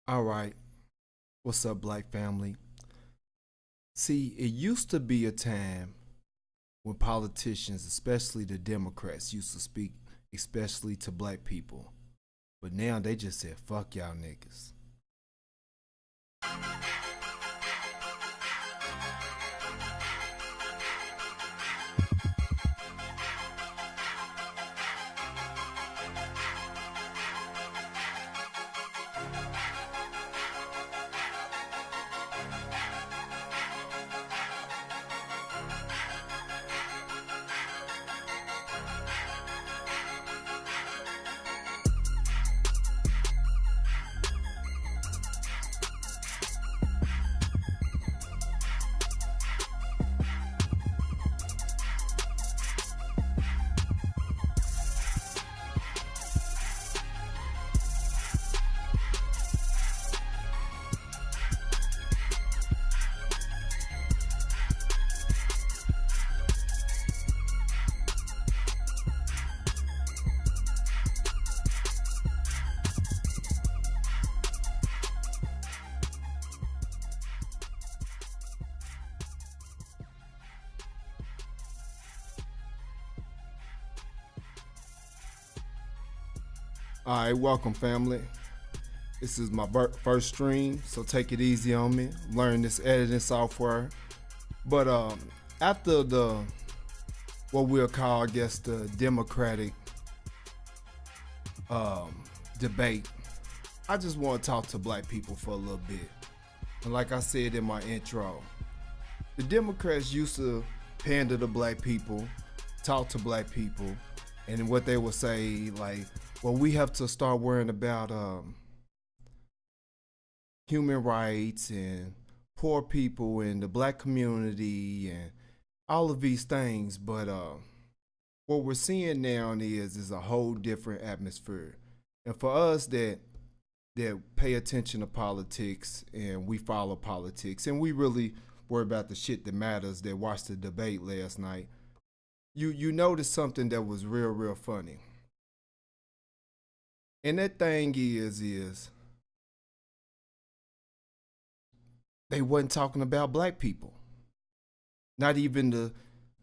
All right. What's up, black family? See, it used to be a time when politicians, especially the Democrats, used to speak especially to black people. But now they just said, fuck y'all niggas. All right, welcome, family. This is my first stream, so take it easy on me. Learn this editing software. But after the what we'll call, I guess, the Democratic debate, I just want to talk to black people for a little bit. And like I said in my intro, the Democrats used to pander to black people, talk to black people, and what they would say, like, well, we have to start worrying about human rights and poor people and the black community and all of these things. But what we're seeing now is a whole different atmosphere. And for us that pay attention to politics and we follow politics and we really worry about the shit that matters, that watched the debate last night, you noticed something that was real funny. And that thing is they wasn't talking about black people. Not even the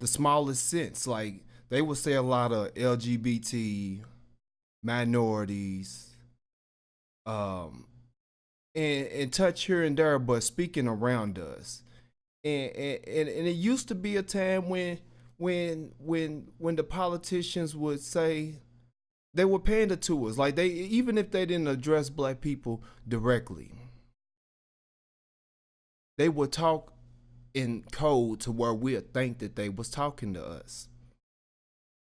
smallest sense. Like, they would say a lot of LGBT minorities, and touch here and there, but speaking around us. And it used to be a time when the politicians would say, they were pander to us. Like, they, even if they didn't address black people directly, they would talk in code to where we'd think that they was talking to us.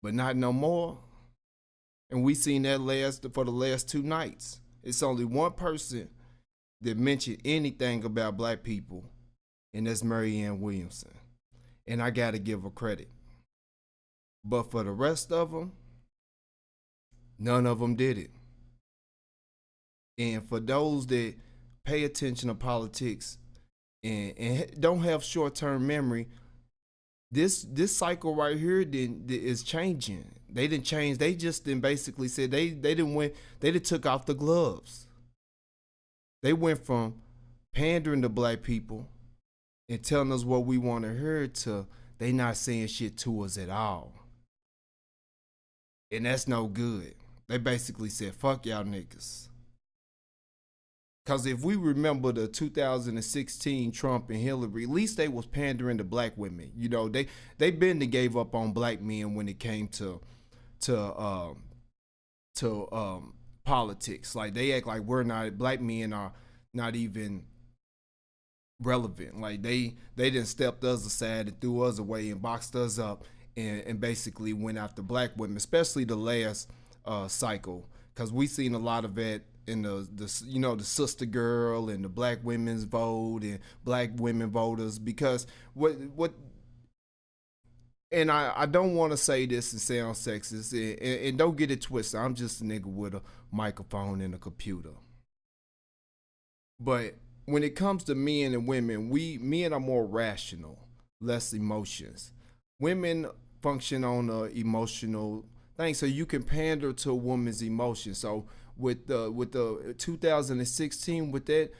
But not no more. And we seen that for the last 2 nights. It's only one person that mentioned anything about black people, and that's Marianne Williamson. And I gotta give her credit. But for the rest of them, none of them did it. And for those that pay attention to politics and don't have short-term memory, this cycle right here is changing. They didn't change. They just then basically said they didn't win. They done took off the gloves. They went from pandering to black people and telling us what we want to hear to they not saying shit to us at all. And that's no good. They basically said, fuck y'all niggas. Because if we remember the 2016 Trump and Hillary, at least they was pandering to black women. You know, they been to gave up on black men when it came to politics. Like, they act like black men are not even relevant. Like, they didn't step us aside and threw us away and boxed us up and basically went after black women, especially the last cycle, because we seen a lot of that in the sister girl and the black women's vote and black women voters. Because what and I don't want to say this and sound sexist, and don't get it twisted. I'm just a nigga with a microphone and a computer. But when it comes to men and women, men are more rational, less emotions. Women function on a emotional thing, so you can pander to a woman's emotions. So with the 2016, with that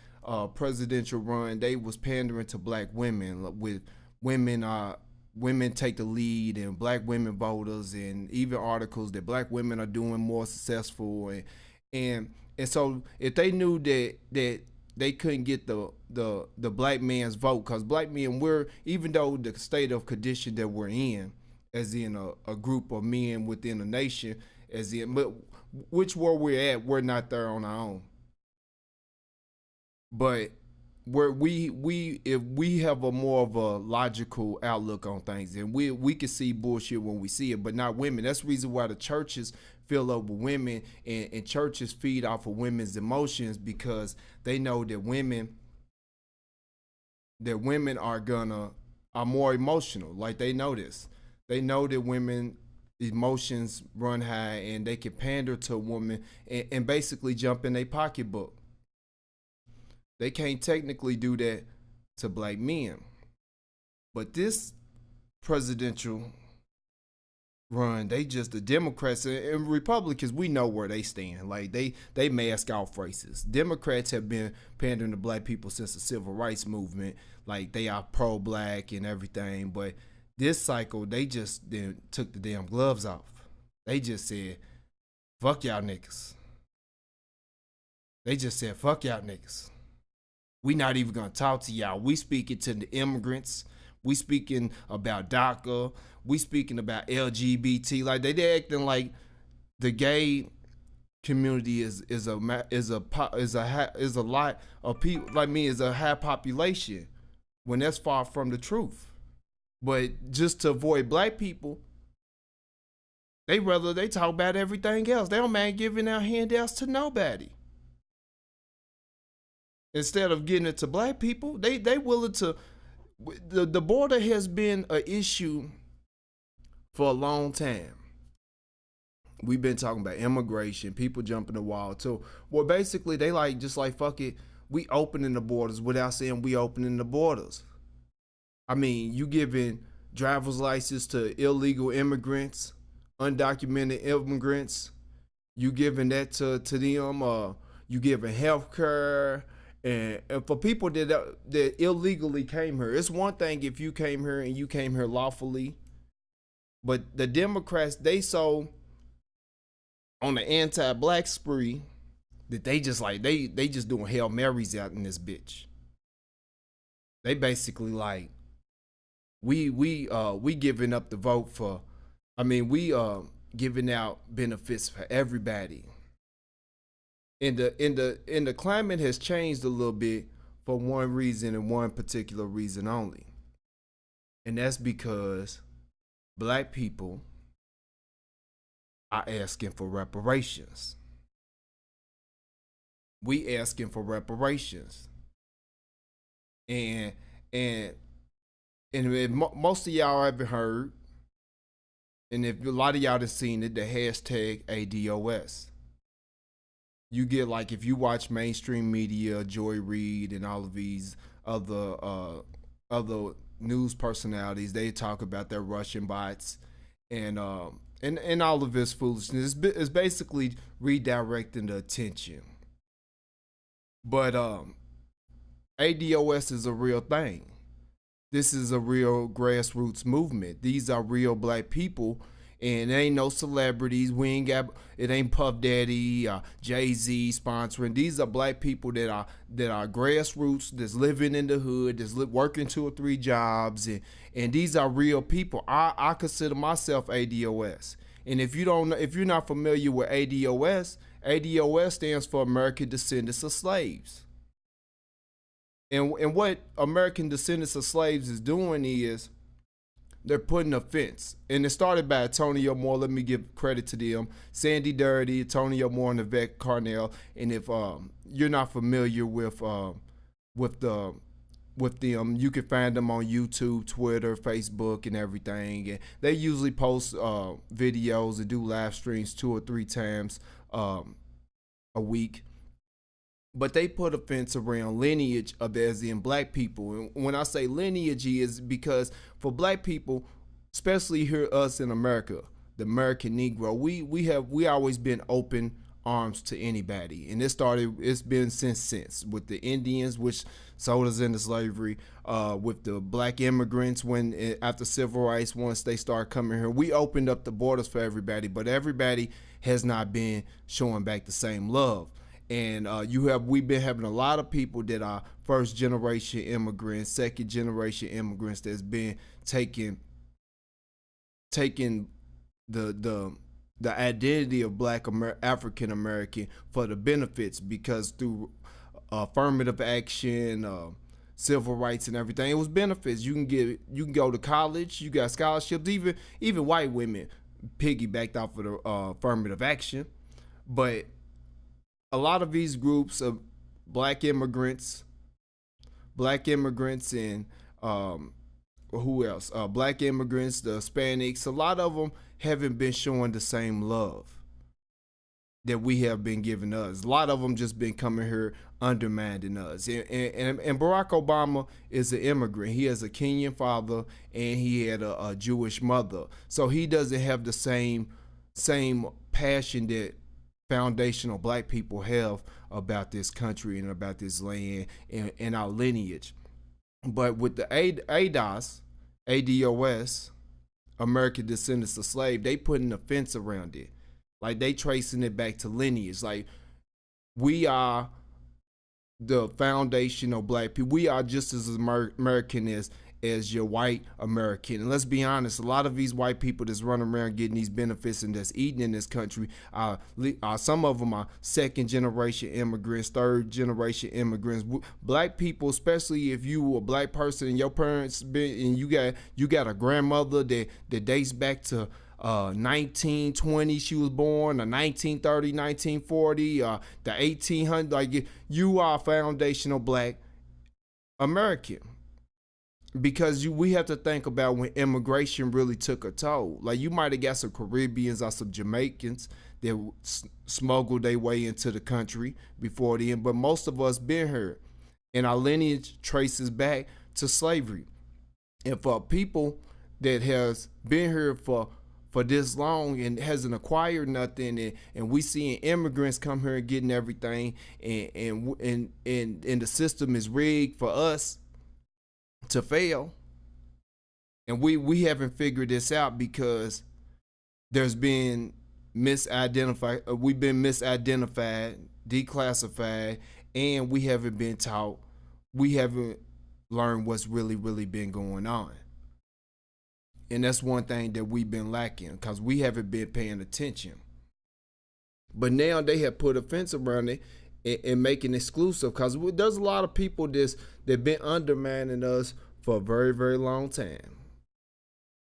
presidential run, they was pandering to black women with women women take the lead and black women voters, and even articles that black women are doing more successful, and so if they knew that they couldn't get the black man's vote, because black men, we're, even though the state of condition that we're in, as in a group of men within a nation, as in, but which where we're at, we're not there on our own. But where we if we have a more of a logical outlook on things, and we can see bullshit when we see it, but not women. That's the reason why the churches fill up with women, and churches feed off of women's emotions, because they know that women are more emotional. Like, they know this. They know that women emotions run high, and they can pander to a woman and basically jump in their pocketbook. They can't technically do that to black men. But this presidential run, the Democrats and Republicans, we know where they stand. Like, they mask off races. Democrats have been pandering to black people since the civil rights movement. Like, they are pro-black and everything. But this cycle, they just then took the damn gloves off. They just said, fuck y'all niggas. They just said, fuck y'all niggas. We not even gonna talk to y'all. We speaking to the immigrants. We speaking about DACA. We speaking about LGBT. Like, they acting like the gay community is a lot of people like me, is a high population, when that's far from the truth. But just to avoid black people, they talk about everything else. They don't mind giving out handouts to nobody. Instead of getting it to black people, they willing to. The border has been an issue for a long time. We've been talking about immigration, people jumping the wall too. Well, basically, they just like fuck it. We opening the borders without saying we opening the borders. I mean, you giving driver's license to illegal immigrants, undocumented immigrants. You giving that to them. You giving health care. And for people that illegally came here, it's one thing if you came here and you came here lawfully. But the Democrats, they so on the anti-black spree that they just they just doing Hail Marys out in this bitch. They basically like, we giving up the vote for, we giving out benefits for everybody. And the climate has changed a little bit for one reason, and one particular reason only. And that's because black people are asking for reparations. We asking for reparations. And if most of y'all haven't heard, and if a lot of y'all have seen it, the hashtag ADOS. You get, like, if you watch mainstream media, Joy Reid and all of these other news personalities, they talk about their Russian bots and all of this foolishness. It's basically redirecting the attention. But ADOS is a real thing. This is a real grassroots movement. These are real black people. And it ain't no celebrities. It ain't Puff Daddy, Jay-Z sponsoring. These are black people that are grassroots, that's living in the hood, that's working 2 or 3 jobs, and these are real people. I consider myself ADOS. And if you're not familiar with ADOS stands for American Descendants of Slaves. And what American Descendants of Slaves is doing is, they're putting a fence. And it started by Antonio Moore. Let me give credit to them. Sandy Dirty, Antonio Moore, and Yvette Carnell. And if you're not familiar with them, you can find them on YouTube, Twitter, Facebook, and everything. And they usually post videos and do live streams 2 or 3 times a week. But they put a fence around lineage of, as in black people. And when I say lineage, is because for black people, especially here us in America, the American Negro, we always been open arms to anybody, and it's been since with the Indians, which sold us into slavery, with the black immigrants when after civil rights, once they start coming here, we opened up the borders for everybody, but everybody has not been showing back the same love. And we've been having a lot of people that are first generation immigrants, second generation immigrants that's been taking the identity of black African American for the benefits, because through affirmative action, civil rights and everything, it was benefits. You can go to college, you got scholarships, even white women piggybacked off of the affirmative action. But a lot of these groups of black immigrants and who else? Black immigrants, the Hispanics, a lot of them haven't been showing the same love that we have been giving us. A lot of them just been coming here undermining us. And Barack Obama is an immigrant. He has a Kenyan father and he had a Jewish mother. So he doesn't have the same passion that foundational black people have about this country and about this land and our lineage. But with the ADOS, American Descendants of Slave, they putting a fence around it. Like they tracing it back to lineage. Like we are the foundation of black people. We are just as American as your white American. And let's be honest, a lot of these white people that's running around getting these benefits and that's eating in this country, some of them are second generation immigrants, third generation immigrants. Black people, especially if you a black person and your parents and you got a grandmother that dates back to 1920 she was born, or 1930, 1940, the 1800, like you are foundational black American. Because we have to think about when immigration really took a toll. Like you might have got some Caribbeans or some Jamaicans that smuggled their way into the country before then, but most of us been here, and our lineage traces back to slavery. And for people that has been here for this long and hasn't acquired nothing, and we seeing immigrants come here and getting everything, and the system is rigged for us to fail, and we haven't figured this out because there's been we've been misidentified, declassified, and we haven't been taught, we haven't learned what's really been going on. And that's one thing that we've been lacking, because we haven't been paying attention. But now they have put a fence around it and making it exclusive, because there's a lot of people that been undermining us for a very long time.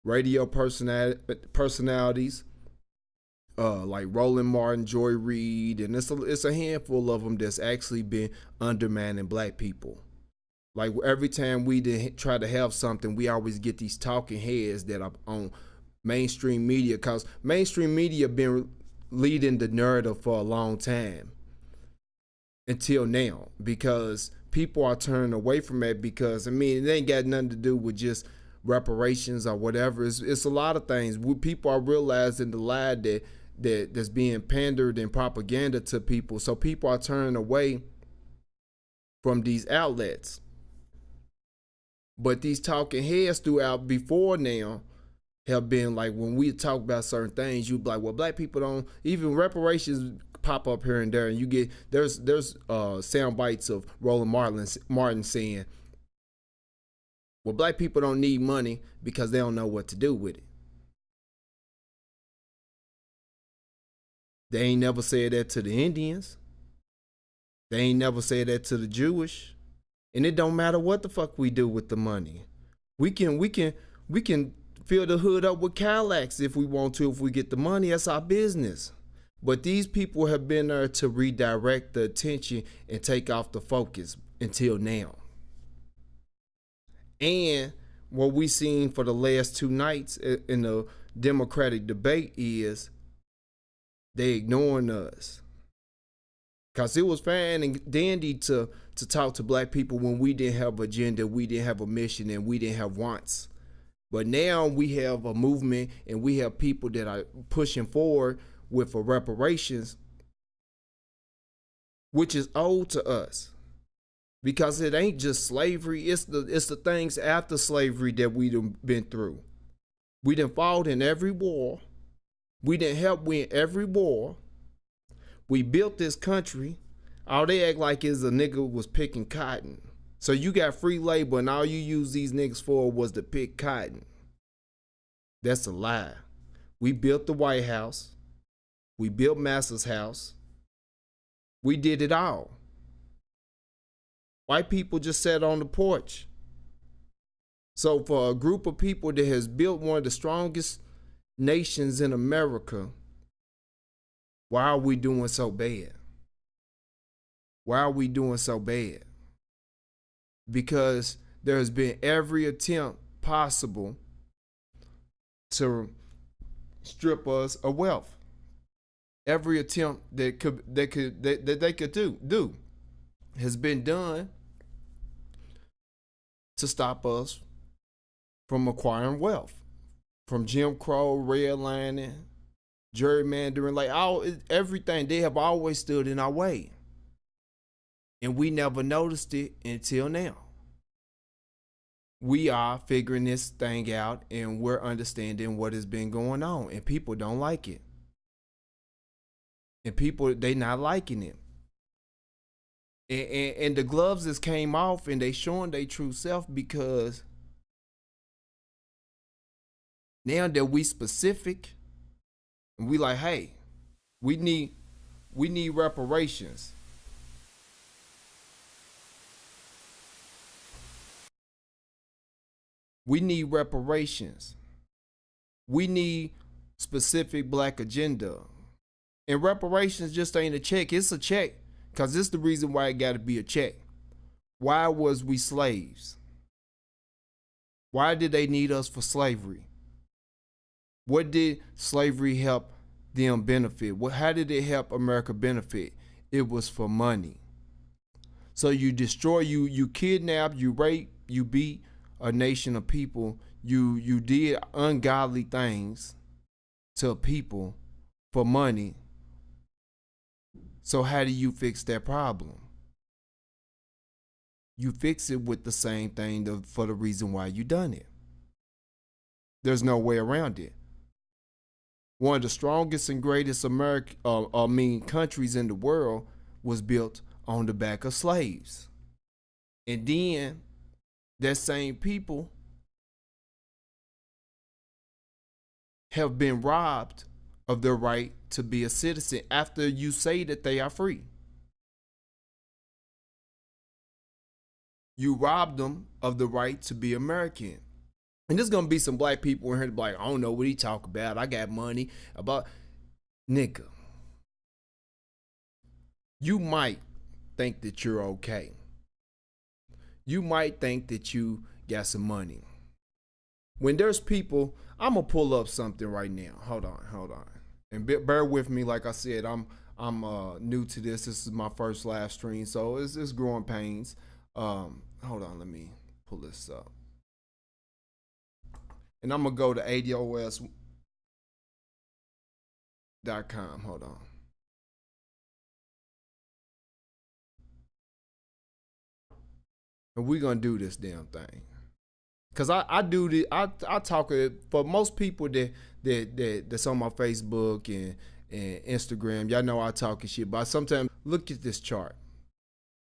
Radio personalities like Roland Martin, Joy Reid, and it's a handful of them that's actually been undermining black people. Like every time we try to have something, we always get these talking heads that are on mainstream media, because mainstream media been leading the narrative for a long time until now, because people are turning away from it, because it ain't got nothing to do with just reparations or whatever. It's a lot of things. People are realizing the lie that's being pandered and propaganda to people, so people are turning away from these outlets. But these talking heads throughout before now have been like, when we talk about certain things, you be like, well, black people don't, even reparations pop up here and there, and you get there's sound bites of Roland Martin saying, well, black people don't need money because they don't know what to do with it. They ain't never said that to the Indians. They ain't never said that to the Jewish. And it don't matter what the fuck we do with the money. We can fill the hood up with Cadillacs if we want to. If we get the money, that's our business. But these people have been there to redirect the attention and take off the focus until now. And what we seen for the last two nights in the Democratic debate is they ignoring us. Because it was fine and dandy to talk to black people when we didn't have an agenda, we didn't have a mission, and we didn't have wants. But now we have a movement and we have people that are pushing forward with reparations, which is owed to us. Because it ain't just slavery, it's the things after slavery that we done been through. We done fought in every war. We done help win every war. We built this country. All they act like is a nigga was picking cotton. So you got free labor and all you use these niggas for was to pick cotton. That's a lie. We built the White House. We built Massa's house. We did it all. White people just sat on the porch. So for a group of people that has built one of the strongest nations in America, why are we doing so bad? Why are we doing so bad? Because there has been every attempt possible to strip us of wealth. Every attempt that they could do has been done to stop us from acquiring wealth. From Jim Crow, redlining, gerrymandering, like everything, they have always stood in our way. And we never noticed it until now. We are figuring this thing out and we're understanding what has been going on. And people don't like it. And people, they not liking it. And the gloves just came off and they showing their true self, because now that we specific and we like, hey, we need reparations. We need reparations. We need specific black agenda. And reparations just ain't a check. It's a check. Because this is the reason why it got to be a check. Why was we slaves? Why did they need us for slavery? What did slavery help them benefit? How did it help America benefit? It was for money. So you destroy, you kidnap, you rape, you beat a nation of people. You did ungodly things to people for money. So how do you fix that problem? You fix it with the same thing for the reason why you done it. There's no way around it. One of the strongest and greatest countries in the world was built on the back of slaves. And then that same people have been robbed of their right to be a citizen after you say that they are free. You robbed them of the right to be American. And there's gonna be some black people in here to be like, I don't know what he talk about. I got money. About nigga. You might think that you're okay. You might think that you got some money. When there's people, I'm gonna pull up something right now. Hold on. And bear with me. Like I said, I'm new to this. This is my first live stream, so it's growing pains. Hold on, let me pull this up. And I'm gonna go to ADOS.com. Hold on. And we're gonna do this damn thing. Cause I do the I talk for most people that's on my Facebook and Instagram. Y'all know I talk and shit, but sometimes look at this chart.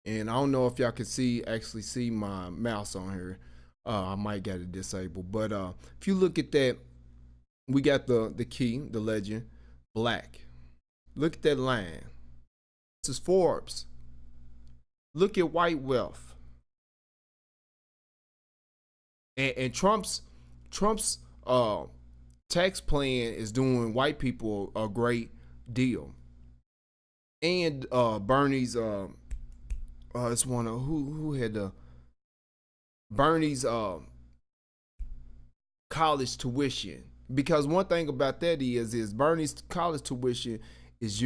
And I don't know if y'all can actually see my mouse on here. I might get it disabled. But if you look at that, we got the key, the legend, black. Look at that line. This is Forbes. Look at white wealth. And Trump's tax plan is doing white people a great deal. And Bernie's it's one of who had the Bernie's college tuition. Because one thing about that is Bernie's college tuition is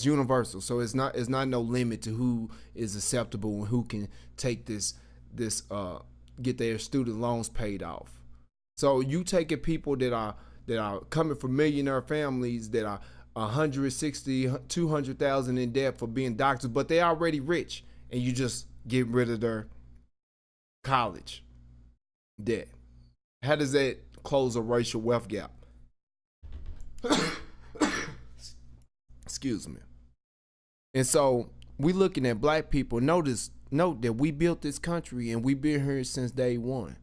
universal. So it's not no limit to who is acceptable and who can take this get their student loans paid off. So you taking people that are coming from millionaire families that are 160, 200,000 in debt for being doctors, but they already rich, and you just get rid of their college debt. How does that close a racial wealth gap? Excuse me. And so we looking at black people. Note that we built this country and we've been here since day one.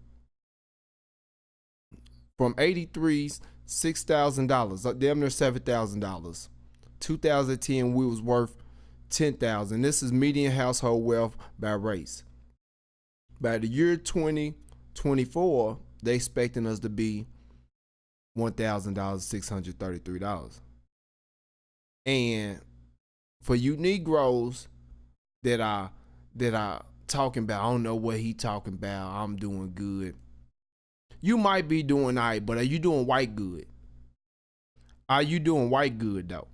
From 83's $6,000, damn near $7,000. 2010 we was worth $10,000. This is median household wealth by race. By the year 2024, they expecting us to be $1,000, $633. And for you Negroes that are talking about, I don't know what he talking about, I'm doing good. You might be doing all right, but are you doing white good? Are you doing white good though?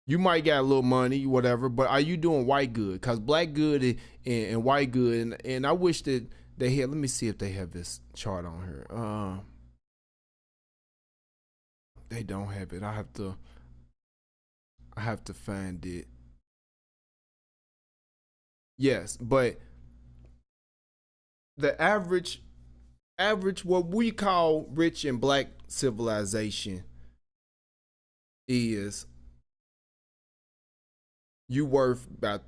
You might got a little money, whatever, but are you doing white good? Because black good and white good, and I wish that they had, let me see if they have this chart on here. They don't have it. I have to find it. Yes, but the average what we call rich and black civilization is you worth about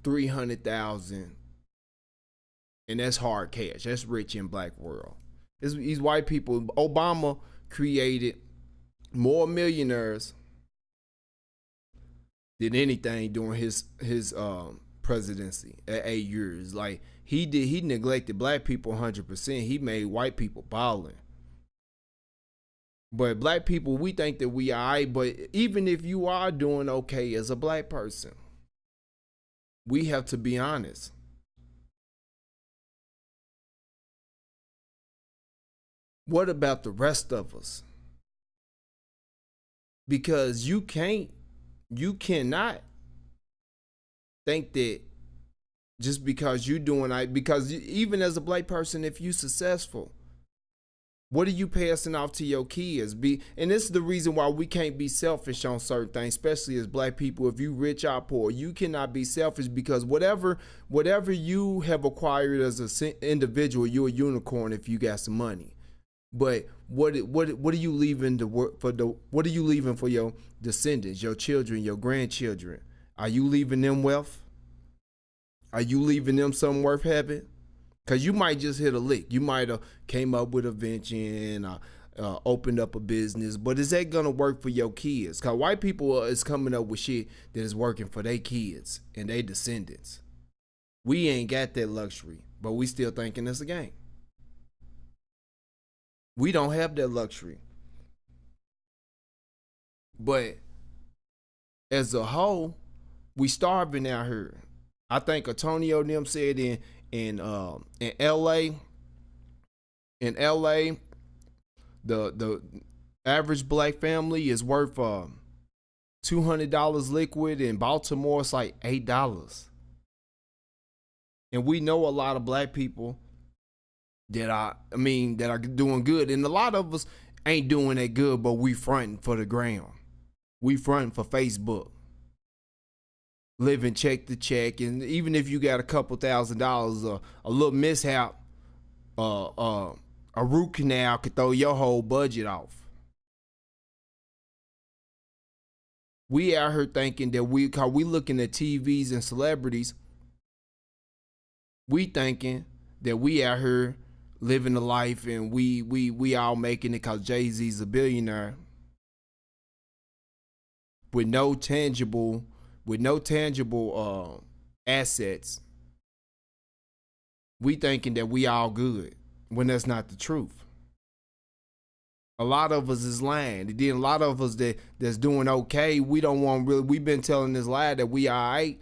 300,000, and that's hard cash. That's rich in black world. These white people. Obama created more millionaires than anything during his presidency at 8 years. Like he neglected black people 100%. He made white people balling. But black people, we think that we are right, but even if you are doing okay as a black person, we have to be honest. What about the rest of us? Because you cannot think that just because you're doing right, because even as a black person, if you're successful, what are you passing off to your kids? And this is the reason why we can't be selfish on certain things, especially as black people. If you rich or poor, you cannot be selfish, because whatever you have acquired as an individual, you're a unicorn if you got some money. But what are you leaving what are you leaving for your descendants, your children, your grandchildren? Are you leaving them wealth? Are you leaving them something worth having? Because you might just hit a lick. You might have came up with a venture, opened up a business, but is that going to work for your kids? Because white people is coming up with shit that is working for their kids and their descendants. We ain't got that luxury, but we still thinking it's a game. We don't have that luxury. But as a whole, we starving out here. I think Antonio and them said in LA, the average black family is worth $200 liquid. In Baltimore, it's like $8. And we know a lot of black people that are doing good, and a lot of us ain't doing that good, but we fronting for the gram. We fronting for Facebook. Living check to check, and even if you got a couple $1,000, a little mishap, a root canal could throw your whole budget off. We out here thinking that cause we looking at TVs and celebrities, we thinking that we out here living the life and we all making it cause Jay-Z's a billionaire with no tangible assets. We thinking that we all good when that's not the truth. A lot of us is lying. And then a lot of us that's doing okay, we don't want really. We've been telling this lie that we all right,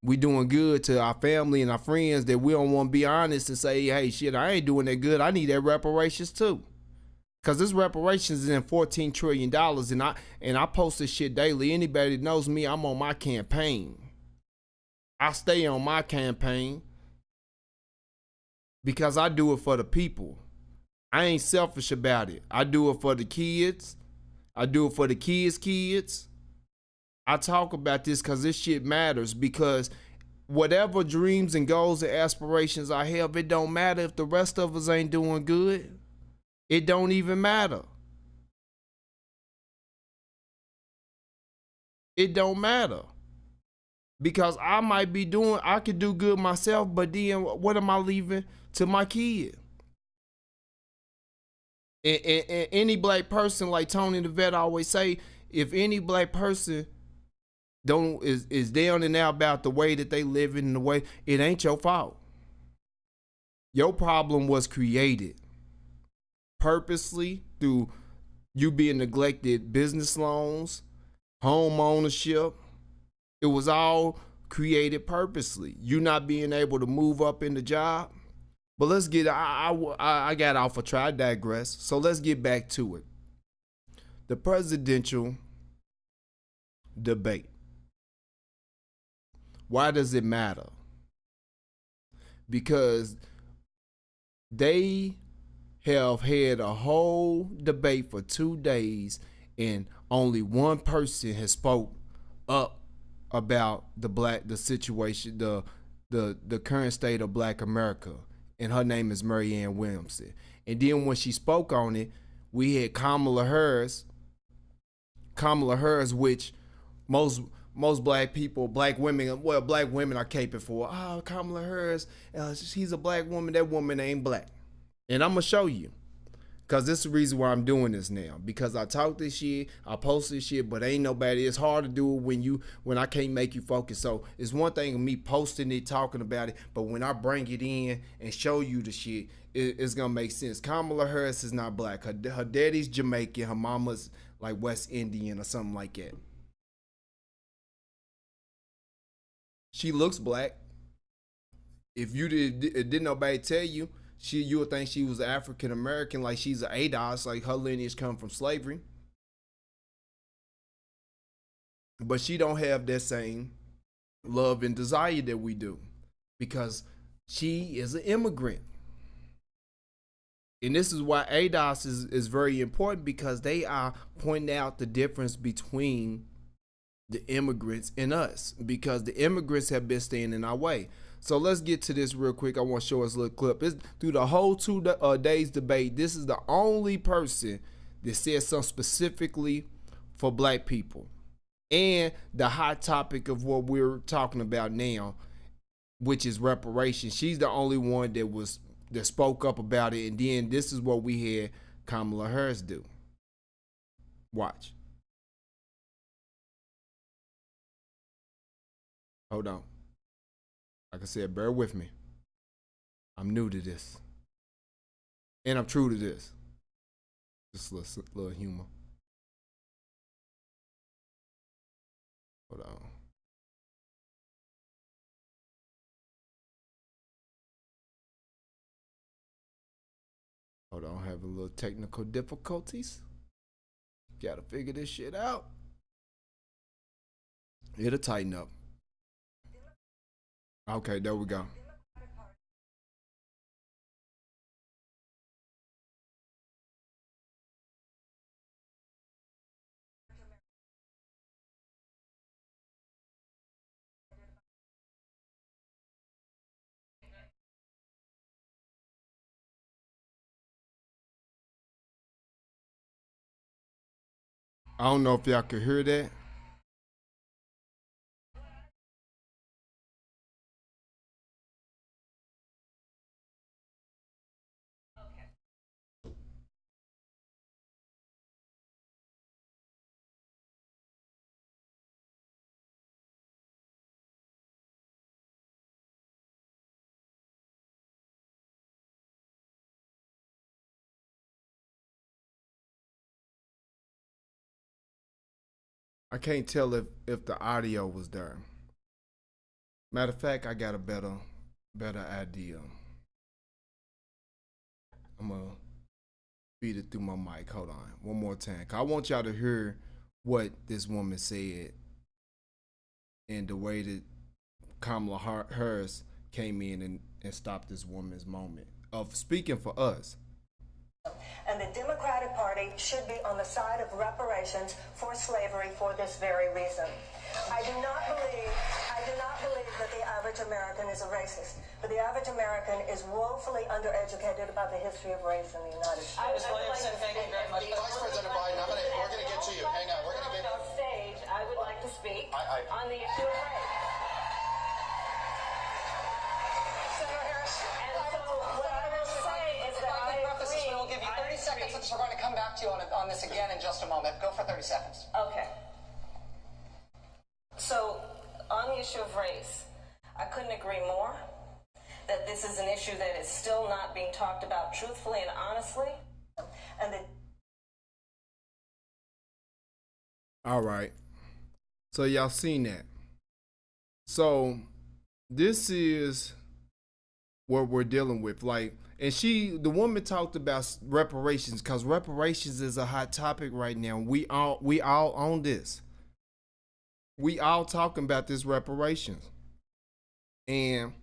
we doing good to our family and our friends, that we don't want to be honest and say, hey, shit, I ain't doing that good. I need that reparations too. Cause this reparations is in $14 trillion, and I post this shit daily. Anybody that knows me, I'm on my campaign. I stay on my campaign. because I do it for the people. I ain't selfish about it. I do it for the kids. I do it for the kids. I talk about this because this shit matters, because whatever dreams and goals and aspirations I have, it don't matter if the rest of us ain't doing good. It don't even matter. It don't matter. Because I could do good myself, but then what am I leaving to my kid? And any black person, like Tony the Vet always say, if any black person don't is down and out about the way that they live in the way, it ain't your fault. Your problem was created purposely through you being neglected business loans, home ownership. It was all created purposely. You not being able to move up in the job. But let's get, I got off a try, I digress. So let's get back to it. The presidential debate. Why does it matter? Because they have had a whole debate for 2 days and only one person has spoke up about the situation, the current state of Black America, and her name is Marianne Williamson. And then when she spoke on it, we had Kamala Harris, which most black people, black women are caping for. Oh, Kamala Harris, she's a black woman. That woman ain't black. And I'm gonna show you. Cause this is the reason why I'm doing this now. Because I talk this shit, I post this shit, but ain't nobody. It's hard to do it when I can't make you focus. So it's one thing of me posting it, talking about it, but when I bring it in and show you the shit, it's gonna make sense. Kamala Harris is not black. Her daddy's Jamaican, her mama's like West Indian or something like that. She looks black. If you didn't nobody tell you, you would think she was African American, like she's an ADOS, like her lineage come from slavery. But she don't have that same love and desire that we do, because she is an immigrant. And this is why ADOS is very important, because they are pointing out the difference between the immigrants and us, because the immigrants have been staying in our way. So let's get to this real quick. I want to show us a little clip. It's through the whole 2 days debate. This is the only person that said something specifically for black people. And the hot topic of what we're talking about now, which is reparations. She's the only one that spoke up about it. And then this is what we had Kamala Harris do. Watch. Hold on. Like I said, bear with me. I'm new to this. And I'm true to this. Just a little humor. Hold on. Hold on, having a little technical difficulties. Gotta figure this shit out. It'll tighten up. Okay, there we go. I don't know if y'all could hear that. I can't tell if the audio was there. Matter of fact, I got a better idea. I'm gonna feed it through my mic. Hold on, one more time. I want y'all to hear what this woman said and the way that Kamala Harris came in and stopped this woman's moment. of speaking for us. And the Democratic Party should be on the side of reparations for slavery for this very reason. I do not believe that the average American is a racist, but the average American is woefully undereducated about the history of race in the United States. Ms. Williamson, thank you very much. Vice President Biden, we're going to get to you. Hang on, we're going to get on stage. I would like to speak on the issue of race. Senator Harris, And so what I will say is that I agree. We'll give you 30 seconds, since we're going to come back to you on this again in just a moment. Go for 30 seconds. Okay. So, on the issue of race, I couldn't agree more that this is an issue that is still not being talked about truthfully and honestly. And that. All right. So y'all seen that. So this is what we're dealing with. Like, and the woman talked about reparations, because reparations is a hot topic right now. We all own this. We all talking about this reparations. And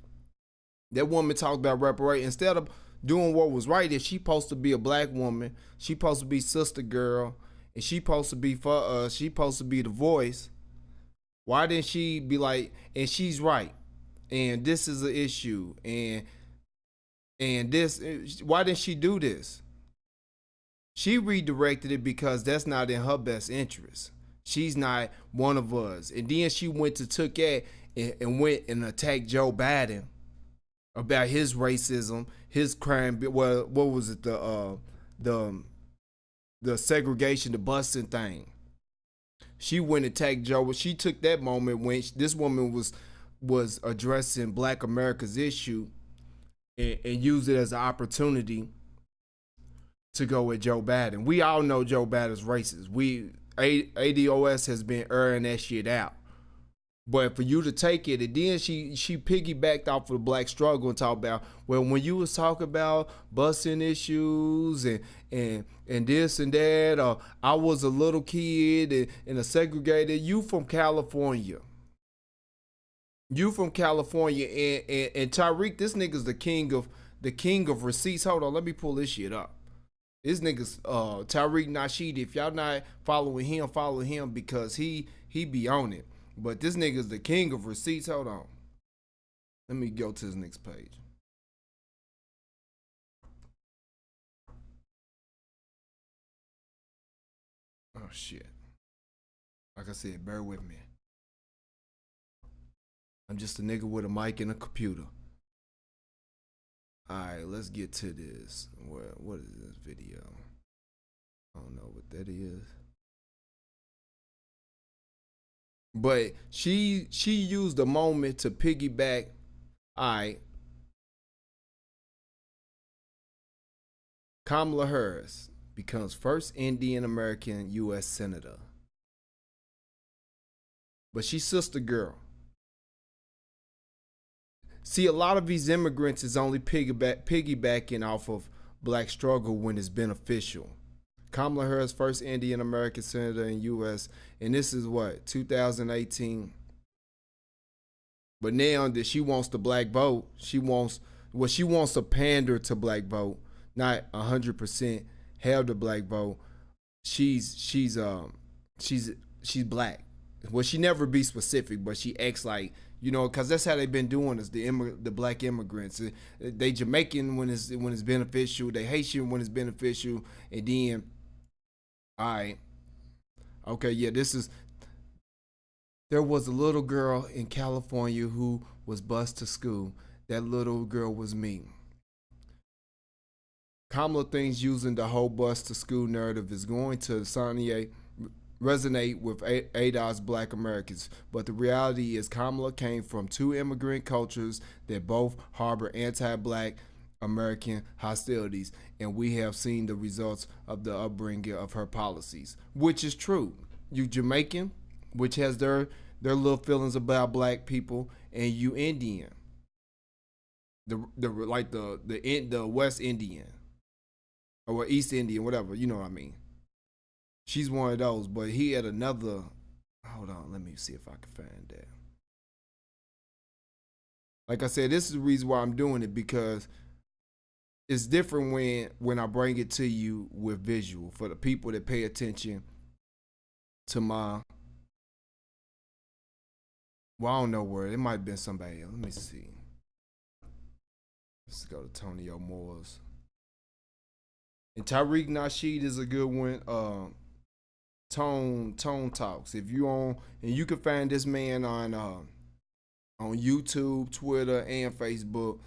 that woman talked about reparations. Instead of doing what was right, if she supposed to be a black woman, she supposed to be sister girl, and she supposed to be for us, she supposed to be the voice. Why didn't she be like, and she's right, and this is an issue, and this, why didn't she do this? She redirected it because that's not in her best interest. She's not one of us. And then she went to took that and went and attacked Joe Biden about his racism, his crime. Well, what was it? The segregation, the busing thing. She went and attacked Joe. She took that moment when this woman was addressing Black America's issue and used it as an opportunity to go at Joe Biden. We all know Joe Biden's racist. ADOS has been airing that shit out. But for you to take it, and then she piggybacked off of the black struggle and talked about, well, when you was talking about busing issues and this and that, or I was a little kid and a segregated, you from California. You from California, and Tyreek, this nigga's the king of receipts. Hold on, let me pull this shit up. This nigga's Tariq Nasheed. If y'all not following him, follow him, because he be on it. But this nigga's the king of receipts. Hold on. Let me go to his next page. Oh shit. Like I said, bear with me. I'm just a nigga with a mic and a computer. Alright, let's get to this. What is this video? I don't know what that is. But she used the moment to piggyback. Alright. Kamala Harris becomes first Indian American U.S. Senator. But she's sister girl. See, a lot of these immigrants is only piggybacking off of black struggle when it's beneficial. Kamala Harris, first Indian American senator in U.S., and this is what, 2018. But now that she wants the black vote, she wants to pander to black vote, not 100% have the black vote. She's black. Well, she never be specific, but she acts like, you know, because that's how they've been doing is the black immigrants. They Jamaican when it's beneficial. They Haitian when it's beneficial. And then, all right, okay, yeah, there was a little girl in California who was bused to school. That little girl was me. Kamala thinks using the whole bus to school narrative is going to resonate with ADOS black Americans, but the reality is Kamala came from two immigrant cultures that both harbor anti-black American hostilities, and we have seen the results of the upbringing of her policies, which is true. You Jamaican, which has their little feelings about black people, and you Indian, the West Indian or East Indian, whatever, you know what I mean. She's one of those, but he had another. Hold on, let me see if I can find that. Like I said, this is the reason why I'm doing it, because it's different when I bring it to you with visual for the people that pay attention to my. Well, I don't know where. It might have been somebody else. Let me see. Let's go to Tonio Moore's. And Tariq Nasheed is a good one. Tone Talks. If you on, and you can find this man on YouTube, Twitter, and Facebook.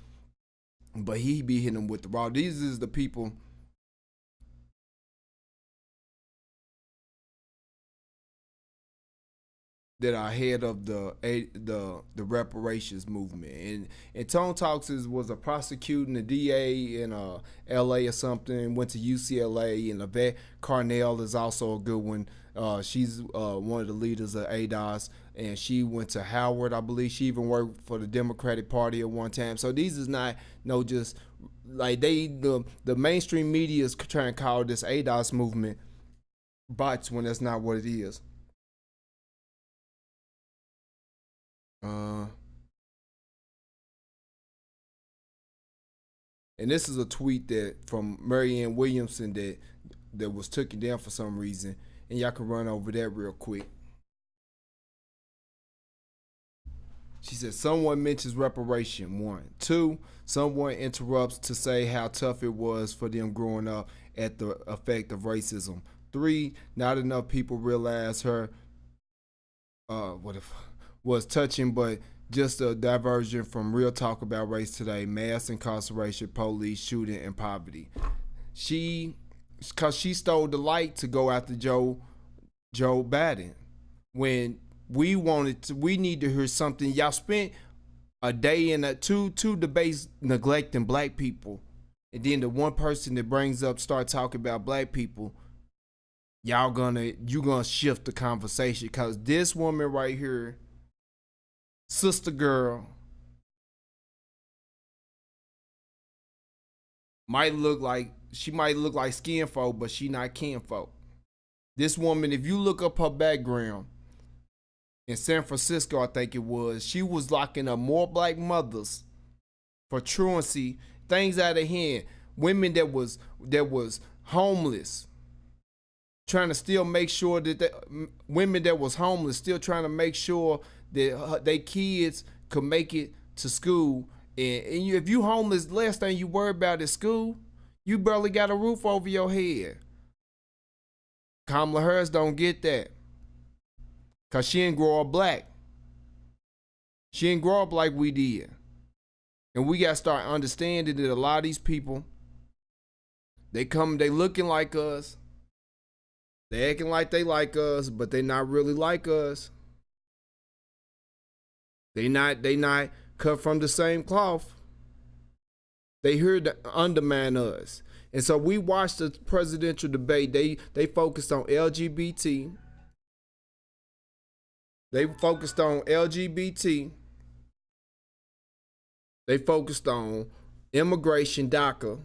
But he be hitting them with the raw. These is the people that are head of the reparations movement. And Tone Talks was a prosecuting, a DA in LA or something, went to UCLA, and Yvette Carnell is also a good one. She's one of the leaders of ADOS, and she went to Howard, I believe. She even worked for the Democratic Party at one time. So these is not just like the mainstream media is trying to call this ADOS movement bots when that's not what it is. And this is a tweet that from Marianne Williamson that was taken down for some reason, and y'all can run over that real quick. She said, someone mentions reparation, 1. 2, someone interrupts to say how tough it was for them growing up at the effect of racism. 3, not enough people realize her was touching, but just a diversion from real talk about race today: mass incarceration, police shooting, and poverty. Because she stole the light to go after Joe Biden. When we need to hear something. Y'all spent a day in two debates neglecting black people, and then the one person that brings up start talking about black people, you gonna shift the conversation, because this woman right here, sister girl, might look like skin folk, but she not kin folk. This woman, if you look up her background in San Francisco, I think it was, she was locking up more black mothers for truancy, things out of hand, women that was homeless, trying to still make sure that women that was homeless still trying to make sure that they kids could make it to school. And if you homeless, last thing you worry about is school. You barely got a roof over your head. Kamala Harris don't get that, because she didn't grow up black. She didn't grow up like we did. And we got to start understanding that a lot of these people, they looking like us. They acting like they like us, but they not really like us. They not cut from the same cloth. They here to undermine us. And so we watched the presidential debate. They focused on LGBT. They focused on LGBT. They focused on immigration, DACA.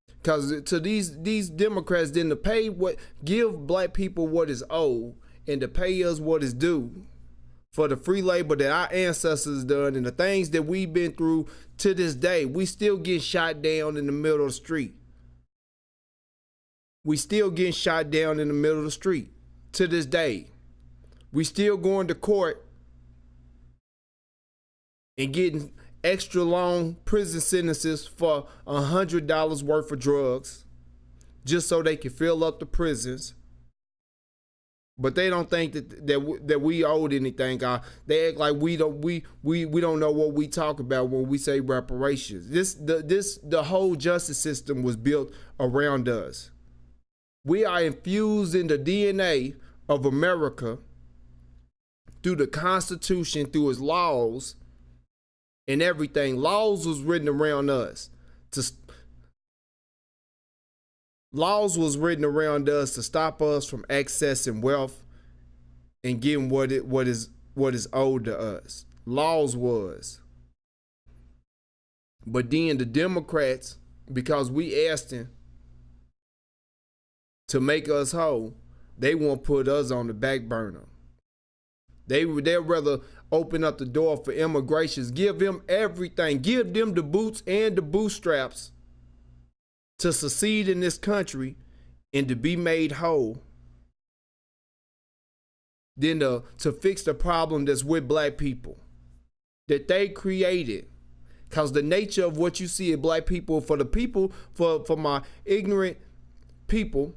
Because to these Democrats, then to give black people what is owed and to pay us what is due for the free labor that our ancestors done and the things that we've been through to this day. We still get shot down in the middle of the street. We still getting shot down in the middle of the street to this day. We still going to court and getting extra long prison sentences for $100 worth of drugs just so they can fill up the prisons. But they don't think that we owed anything. They act like we don't know what we talk about when we say reparations. The whole justice system was built around us. We are infused in the DNA of America through the Constitution, through its laws and everything. Laws was written around us. Laws was written around us to stop us from accessing wealth and getting what is owed to us. Laws was. But then the Democrats, because we asked them to make us whole, they won't put us on the back burner. They'd rather open up the door for immigrations, give them everything, give them the boots and the bootstraps to succeed in this country and to be made whole than to fix the problem that's with black people that they created. Because the nature of what you see in black people, for my ignorant people,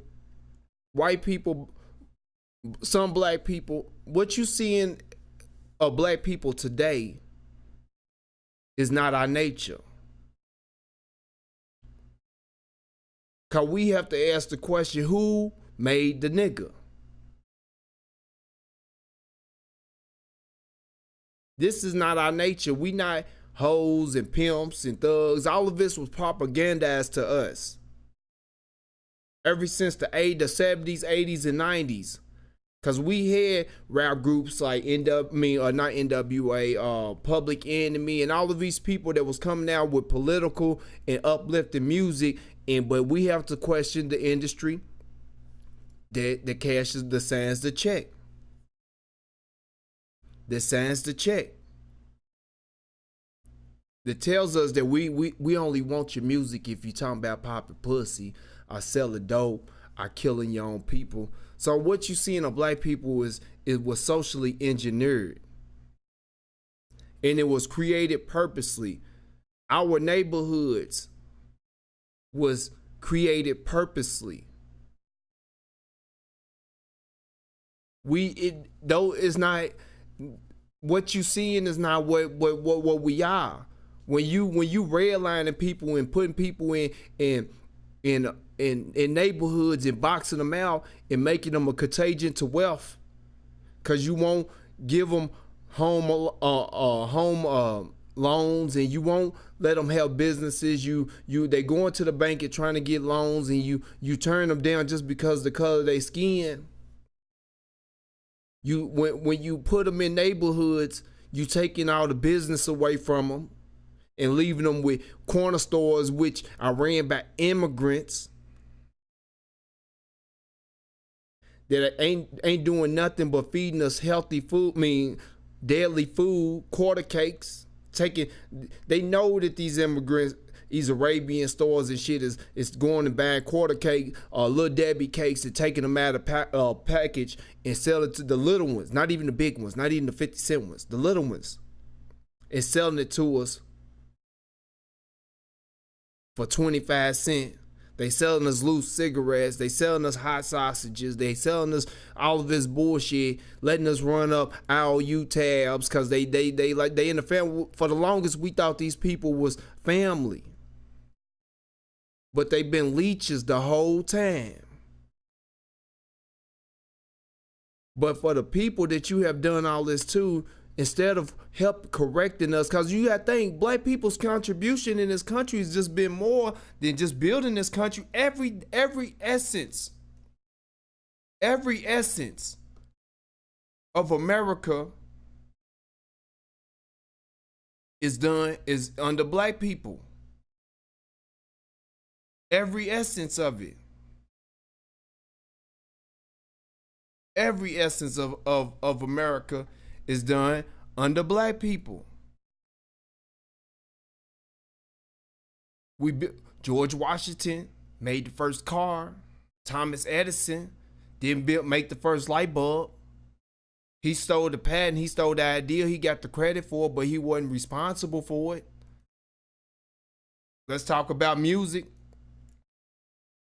white people, some black people, what you see in of black people today is not our nature. Because we have to ask the question, who made the nigga? This is not our nature. We not hoes and pimps and thugs. All of this was propagandized to us ever since the 70s, 80s, and 90s. Because we had rap groups like not NWA, Public Enemy, and all of these people that was coming out with political and uplifting music. But we have to question the industry that cashes, that signs the check. That signs the check. That tells us that we only want your music if you talking about popping pussy or selling dope or killing your own people. So what you see in the black people it was socially engineered. And it was created purposely. Our neighborhoods was created purposely. Though it's not what you seeing is not what we are. When you redlining people and putting people in neighborhoods and boxing them out and making them a contagion to wealth, because you won't give them home loans, and you won't let them have businesses. They go into the bank and trying to get loans, and you turn them down just because the color of their skin. When you put them in neighborhoods, you taking all the business away from them and leaving them with corner stores which are ran by immigrants that ain't doing nothing but feeding us healthy food, daily food, quarter cakes. They know that these immigrants, these Arabian stores and shit is going and buying quarter cake or Little Debbie cakes and taking them out of package and selling it to the little ones, not even the big ones, not even the 50-cent ones, the little ones, and selling it to us for 25 cents. They selling us loose cigarettes. They selling us hot sausages. They selling us all of this bullshit, letting us run up IOU tabs because they in the family. For the longest, we thought these people was family, but they've been leeches the whole time. But for the people that you have done all this to, instead of help correcting us, because you got to think, black people's contribution in this country has just been more than just building this country. Every essence of America is under black people. Every essence of it. Every essence of America is done under black people. George Washington made the first car. Thomas Edison didn't make the first light bulb. He stole the patent. He stole the idea. He got the credit for it, but he wasn't responsible for it. Let's talk about music.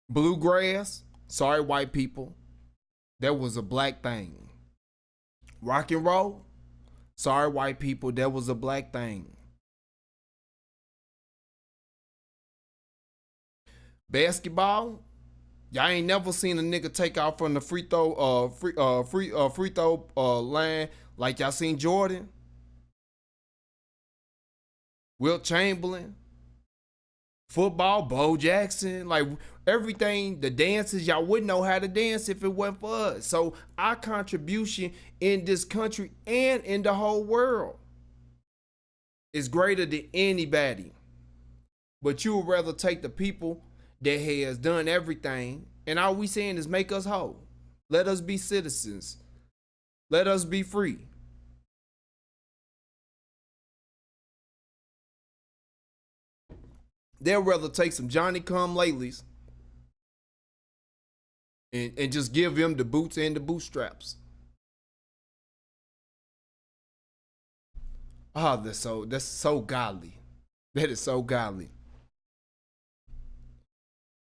Bluegrass. Sorry, white people. That was a black thing. Rock and roll. Sorry, white people, that was a black thing. Basketball, y'all ain't never seen a nigga take off from the free throw line like y'all seen Jordan, Wilt Chamberlain. Football, Bo Jackson, like everything, the dances, y'all wouldn't know how to dance if it wasn't for us. So our contribution in this country and in the whole world is greater than anybody. But you would rather take the people that has done everything, and all we saying is make us whole. Let us be citizens. Let us be free. They'll rather take some Johnny come latelys and just give them the boots and the bootstraps. Ah, that's so godly. That is so godly.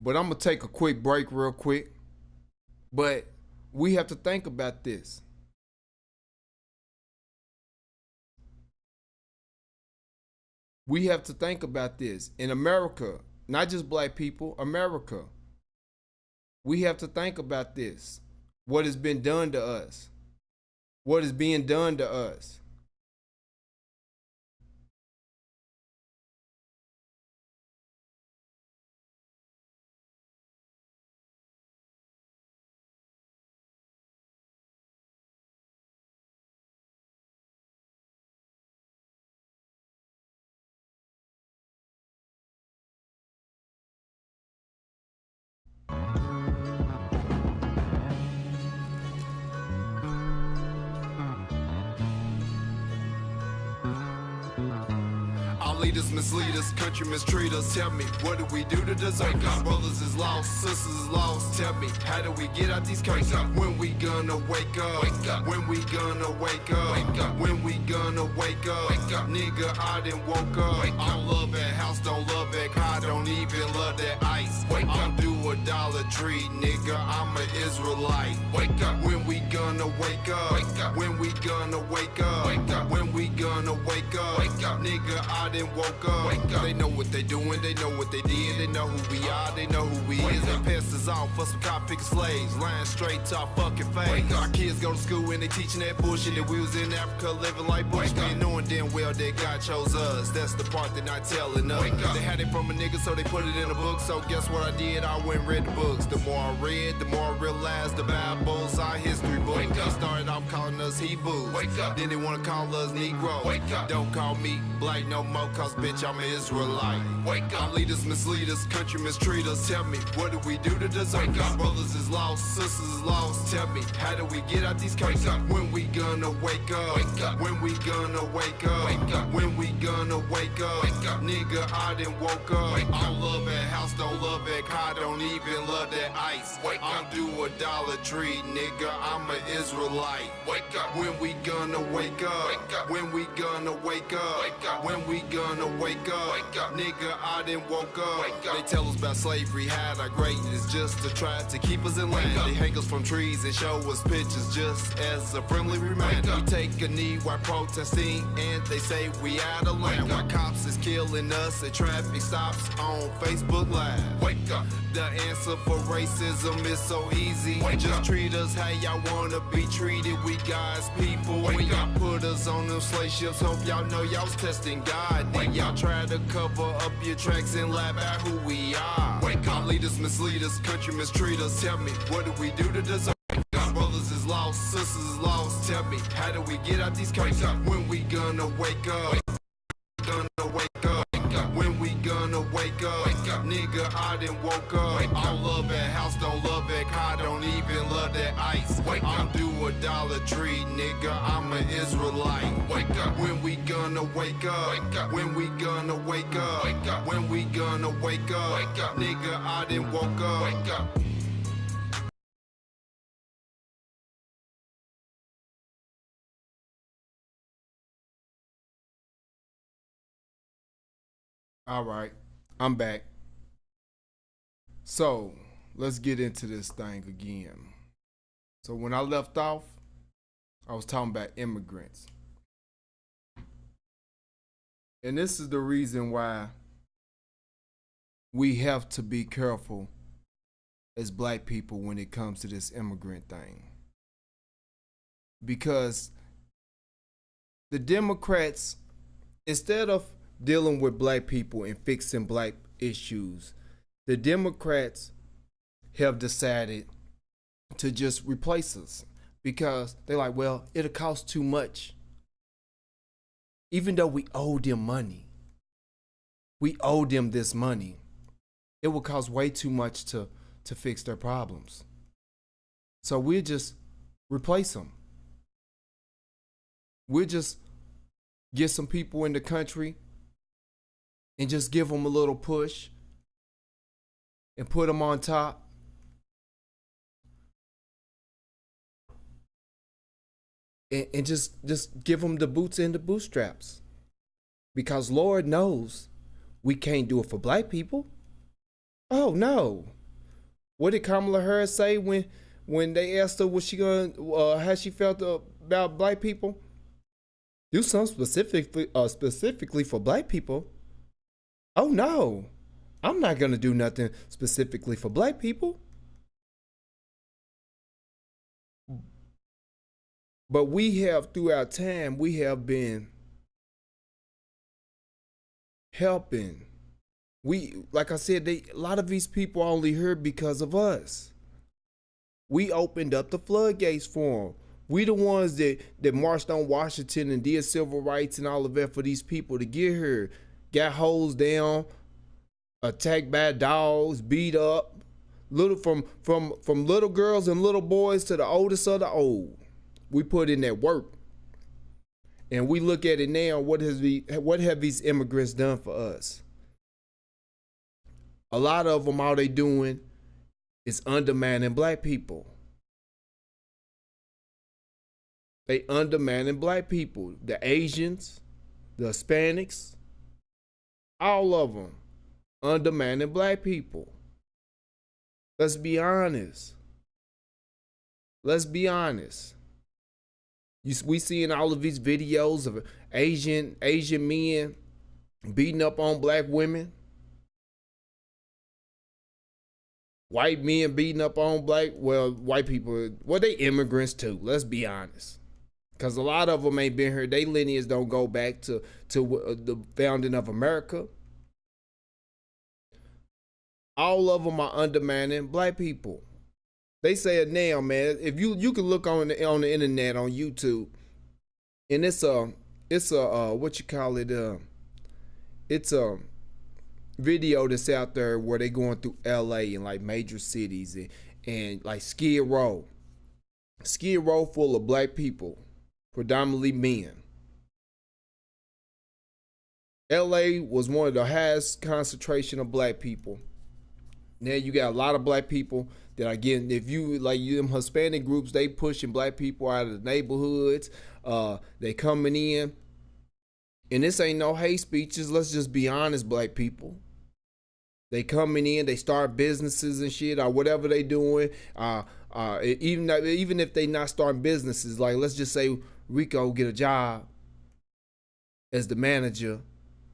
But I'm gonna take a quick break real quick. But we have to think about this. We have to think about this. In America, not just black people, America. We have to think about this. What has been done to us? What is being done to us? Our leaders mislead us, country mistreat us. Tell me, what do we do to deserve it? Our brothers is lost, sisters is lost. Tell me, how do we get out these curses? When we gonna wake up? When we gonna wake up? When we gonna wake up? Nigga, I done woke up. I don't love that house, don't love that car, don't even love that ice. I'm do a Dollar Tree, nigga, I'm an Israelite. Wake up. When we gonna wake up? When we gonna wake up? When we gonna wake up? Nigga, I done woke up. They know what they doing, they know what they did, they know who we are, they know who we is. They pissed us off for some cop picking slaves, lying straight to our fucking face. Our kids go to school and they teaching that bullshit that we was in Africa living like bushmen, knowing damn well that God chose us. That's the part they're not telling us. They had it from a nigga, so they put it in a book. So guess what I did? I went and read the books. The more I read, the more I realized the Bible's our history book. They started off calling us Hebrews. Then they wanna call us Negro. Don't call me black no more, cause bitch, I'm an Israelite. Our leaders mislead us, country mistreat us. Tell me, what do we do to deserve it? Our brothers is lost, sisters is lost. Tell me, how do we get out these curses? When we gonna wake up? When we gonna wake up? When we gonna wake up? Nigga, I done woke up. I don't love that house, don't love that car, don't even love that ice. I'm do a Dollar Tree, nigga, I'm an Israelite. When we gonna wake up? When we gonna wake up? When we gonna wake up? Nigga, I done woke up. They tell us about slavery, how our greatness, just to try to keep us in line. They hang us from trees and show us pictures just as a friendly reminder. We take a knee while protesting and they say we out of line. While cops is killing us at traffic stops on Facebook Live. The answer for racism is so easy. Just treat us how y'all wanna be treated. We God's people. When y'all put us on them slave ships, hope y'all know y'all was testing God. Then y'all try to cover up your tracks and lie about who we are. Our leaders mislead us, country mistreat us. Tell me, what do we do to deserve it? Our brothers is lost, sisters is lost. Tell me, how do we get out these curses? When we gonna wake up? Gonna wake up? When we gonna wake up? Nigga, I done woke up. I don't love that house, don't love that car, don't even love that ice. I'm do a Dollar Tree, nigga, I'm an Israelite. When we gonna wake up? When we gonna wake up? When we gonna wake up? Nigga, I done woke up. All right, I'm back. So let's get into this thing again. So when I left off, I was talking about immigrants. And this is the reason why we have to be careful as black people when it comes to this immigrant thing. Because the Democrats, instead of dealing with black people and fixing black issues, the Democrats have decided to just replace us because they're like, well, it'll cost too much. Even though we owe them money, we owe them this money, it will cost way too much to fix their problems. So we'll just replace them. We'll just get some people in the country and just give them a little push and put them on top. And just give them the boots and the bootstraps. Because Lord knows we can't do it for black people. Oh no. What did Kamala Harris say when they asked her what she gonna how she felt about black people? Do something specifically for black people. Oh no. I'm not gonna do nothing specifically for black people. But we have, throughout time, we have been helping. We, like I said, a lot of these people only heard because of us. We opened up the floodgates for them. We the ones that marched on Washington and did civil rights and all of that for these people to get here. Got hosed down, attacked by dogs, beat up, from little girls and little boys to the oldest of the old. We put in that work. And we look at it now, what have these immigrants done for us? A lot of them, all they doing is undermining black people. They undermining black people. The Asians, the Hispanics, all of them undermining black people. Let's be honest. Let's be honest. We seeing all of these videos of Asian men beating up on black women. White men beating up on white people. Well, they immigrants too. Let's be honest. Because a lot of them ain't been here. Their lineage don't go back to the founding of America. All of them are undermining black people. They say it now, man. If you can look on the internet on YouTube, and it's a what you call it? It's a video that's out there where they going through LA and like major cities and like Skid Row full of black people, predominantly men. LA was one of the highest concentration of black people. Now you got a lot of black people that are getting, if you like them Hispanic groups, they pushing black people out of the neighborhoods. They coming in. And this ain't no hate speeches. Let's just be honest, black people. They coming in, they start businesses and shit or whatever they doing. Even if they not starting businesses, like let's just say Rico get a job as the manager,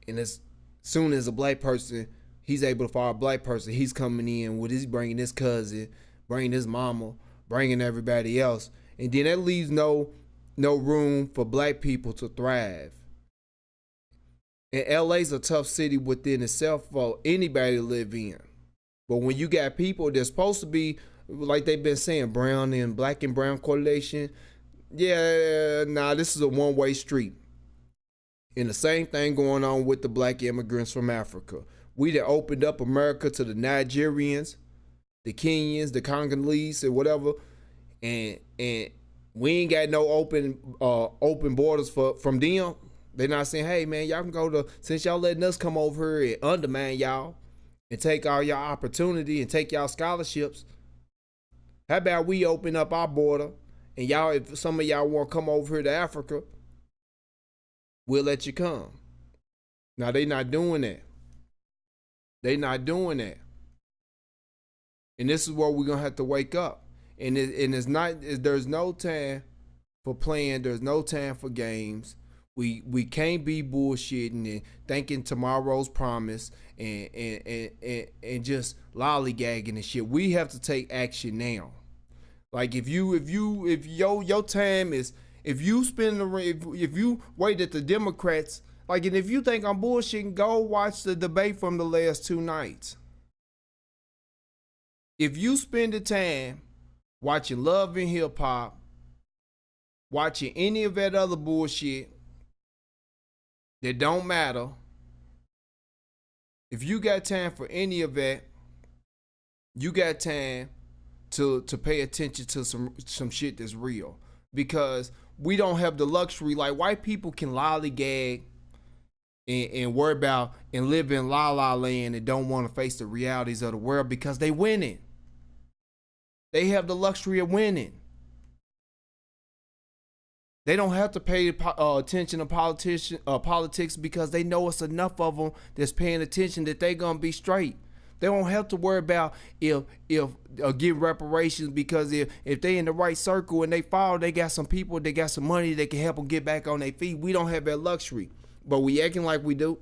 and as soon as a black person, he's able to fire a black person, he's coming in with bringing his cousin, bringing his mama, bringing everybody else. And then that leaves no room for black people to thrive. And LA's a tough city within itself for anybody to live in. But when you got people that's supposed to be, like they've been saying, brown and black and brown correlation, this is a one-way street. And the same thing going on with the black immigrants from Africa. We that opened up America to the Nigerians, the Kenyans, the Congolese, and whatever, and we ain't got no open borders from them. They're not saying, hey man, y'all can since y'all letting us come over here and undermine y'all and take all y'all opportunity and take y'all scholarships. How about we open up our border and y'all, if some of y'all want to come over here to Africa, we'll let you come. Now they not doing that. They not doing that. And this is where we're going to have to wake up. And there's no time for playing. There's no time for games. We can't be bullshitting and thinking tomorrow's promise and just lollygagging and shit. We have to take action now. Like if your time is, if you wait at the Democrats, like, and if you think I'm bullshitting, go watch the debate from the last 2 nights. If you spend the time watching Love and Hip Hop, watching any of that other bullshit that don't matter, if you got time for any of that, you got time to pay attention to some shit that's real. Because we don't have the luxury, like white people can lollygag and worry about and live in la la land and don't want to face the realities of the world because they winning. They have the luxury of winning. They don't have to pay attention to politics because they know it's enough of them that's paying attention that they gonna be straight. They don't have to worry about if give reparations because if they in the right circle and they fall, they got some people, they got some money that can help them get back on their feet. We don't have that luxury, but we acting like we do.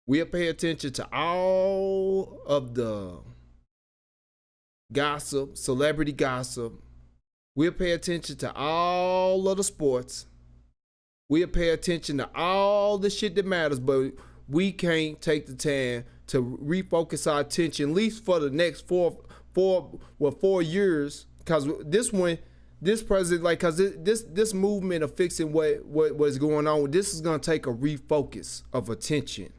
We'll pay attention to all of the gossip, celebrity gossip. We'll pay attention to all of the sports. We'll pay attention to all the shit that matters, but we can't take the time to refocus our attention, at least for the next four years. Because this president, like, because this movement of fixing what's going on, this is going to take a refocus of attention.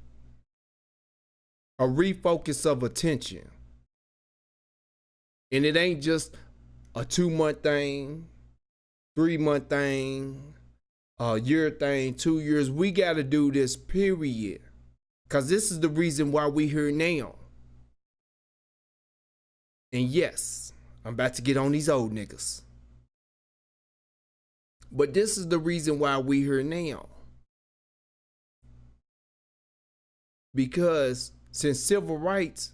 A refocus of attention. And it ain't just a 2-month thing, 3-month thing, a year thing, 2 years. We got to do this, period. Because this is the reason why we here now. And yes, I'm about to get on these old niggas. But this is the reason why we here now. Because since civil rights,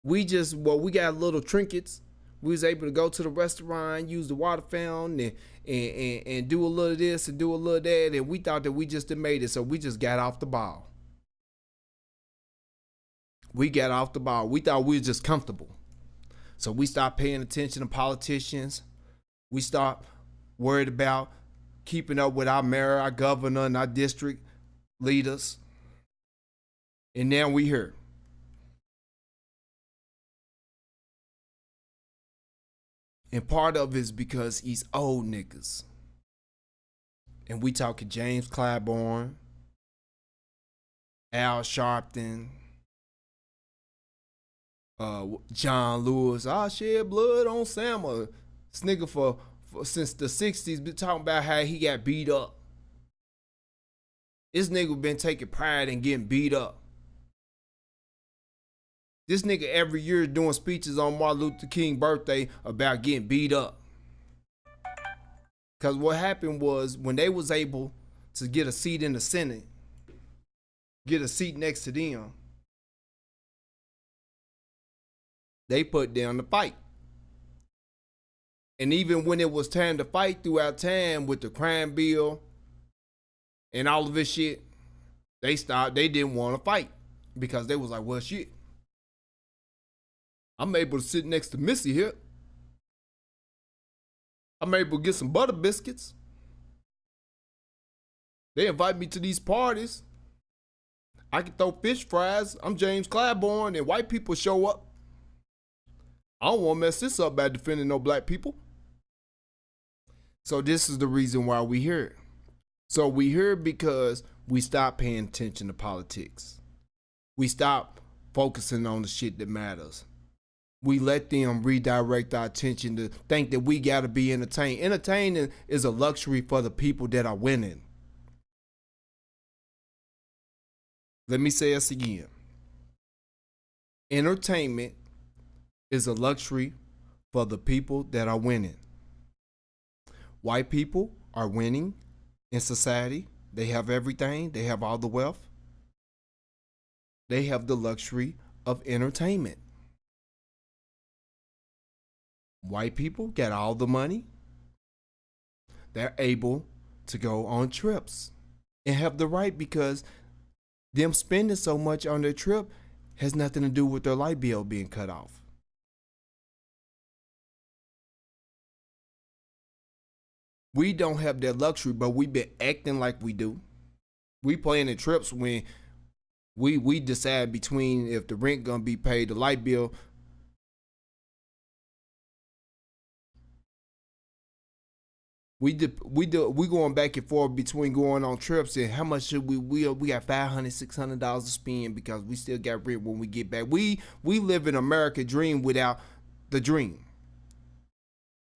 we got little trinkets. We was able to go to the restaurant, use the water fountain, and do a little of this and do a little of that, and we thought that we just had made it, so we just got off the ball. We got off the ball. We thought we was just comfortable. So we stopped paying attention to politicians. We stopped worried about keeping up with our mayor, our governor, and our district leaders. And now we here. And part of it is because he's old niggas. And we talking James Claiborne, Al Sharpton, John Lewis. I shed blood on Selma. This nigga for since the 60s been talking about how he got beat up. This nigga been taking pride in getting beat up. This nigga every year doing speeches on Martin Luther King's birthday about getting beat up. Because what happened was when they was able to get a seat in the Senate, get a seat next to them, they put down the fight. And even when it was time to fight throughout time with the crime bill and all of this shit, they stopped. They didn't want to fight because they was like, well, shit, I'm able to sit next to Missy here. I'm able to get some butter biscuits. They invite me to these parties. I can throw fish fries. I'm James Claiborne, and white people show up. I don't want to mess this up by defending no black people. So this is the reason why we here. So we here because we stopped paying attention to politics. We stopped focusing on the shit that matters. We let them redirect our attention to think that we got to be entertained. Entertaining is a luxury for the people that are winning. Let me say this again. Entertainment is a luxury for the people that are winning. White people are winning in society. They have everything. They have all the wealth. They have the luxury of entertainment. White people got all the money. They're able to go on trips and have the right because them spending so much on their trip has nothing to do with their light bill being cut off. We don't have that luxury, but we've been acting like we do. We planning trips when we decide between if the rent gonna be paid, the light bill. We going back and forth between going on trips and how much should we got $500, $600 to spend because we still got rent when we get back. We live in American dream without the dream.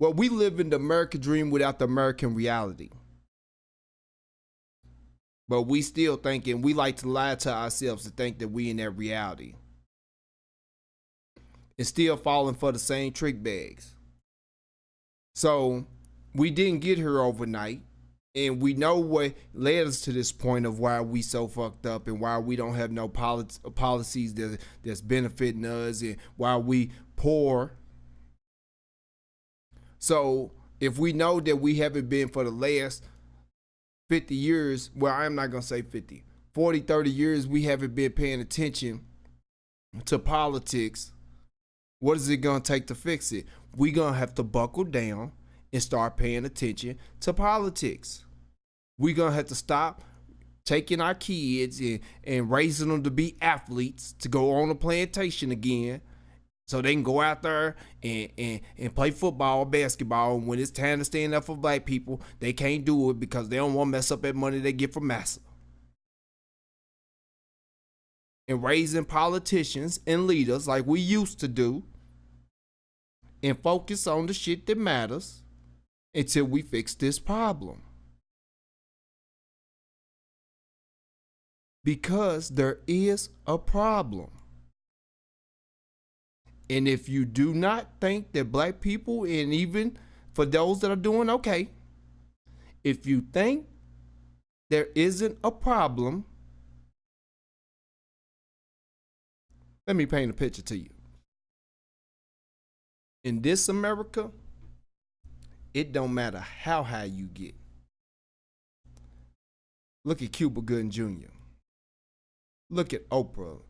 Well, we live in the American dream without the American reality. But we still thinking, we like to lie to ourselves to think that we in that reality. And still falling for the same trick bags. So we didn't get here overnight. And we know what led us to this point of why we so fucked up and why we don't have no policies that's benefiting us and why we poor. So if we know that we haven't been for the last 50 years, well, I'm not going to say 50, 40, 30 years, we haven't been paying attention to politics, what is it going to take to fix it? We're going to have to buckle down and start paying attention to politics. We're going to have to stop taking our kids and raising them to be athletes, to go on a plantation again, so they can go out there and play football or basketball. And when it's time to stand up for black people, they can't do it because they don't want to mess up that money they get from massa. And raising politicians and leaders like we used to do, and focus on the shit that matters until we fix this problem. Because there is a problem. And if you do not think that black people, and even for those that are doing okay, if you think there isn't a problem, let me paint a picture to you. In this America, it don't matter how high you get. Look at Cuba Gooding Jr. Look at Oprah.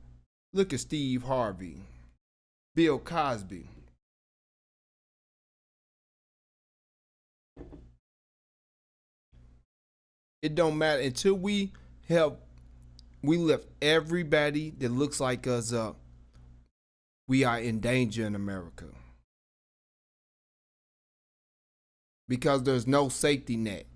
Look at Steve Harvey. Bill Cosby. It don't matter until we lift everybody that looks like us up. We are in danger in America. Because there's no safety net.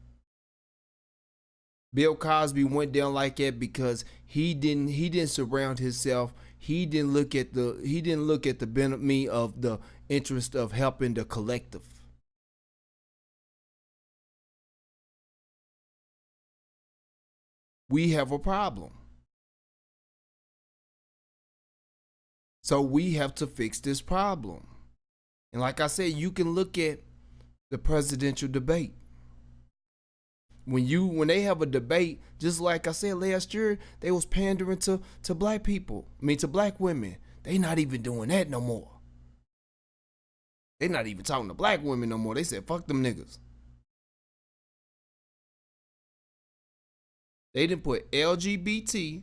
Bill Cosby went down like that because he didn't surround himself. He didn't look at the benefit of the interest of helping the collective. We have a problem. So we have to fix this problem. And like I said, you can look at the presidential debate. When they have a debate, just like I said last year, they was pandering to black people. To black women. They not even doing that no more. They not even talking to black women no more. They said, fuck them niggas. They didn't put LGBT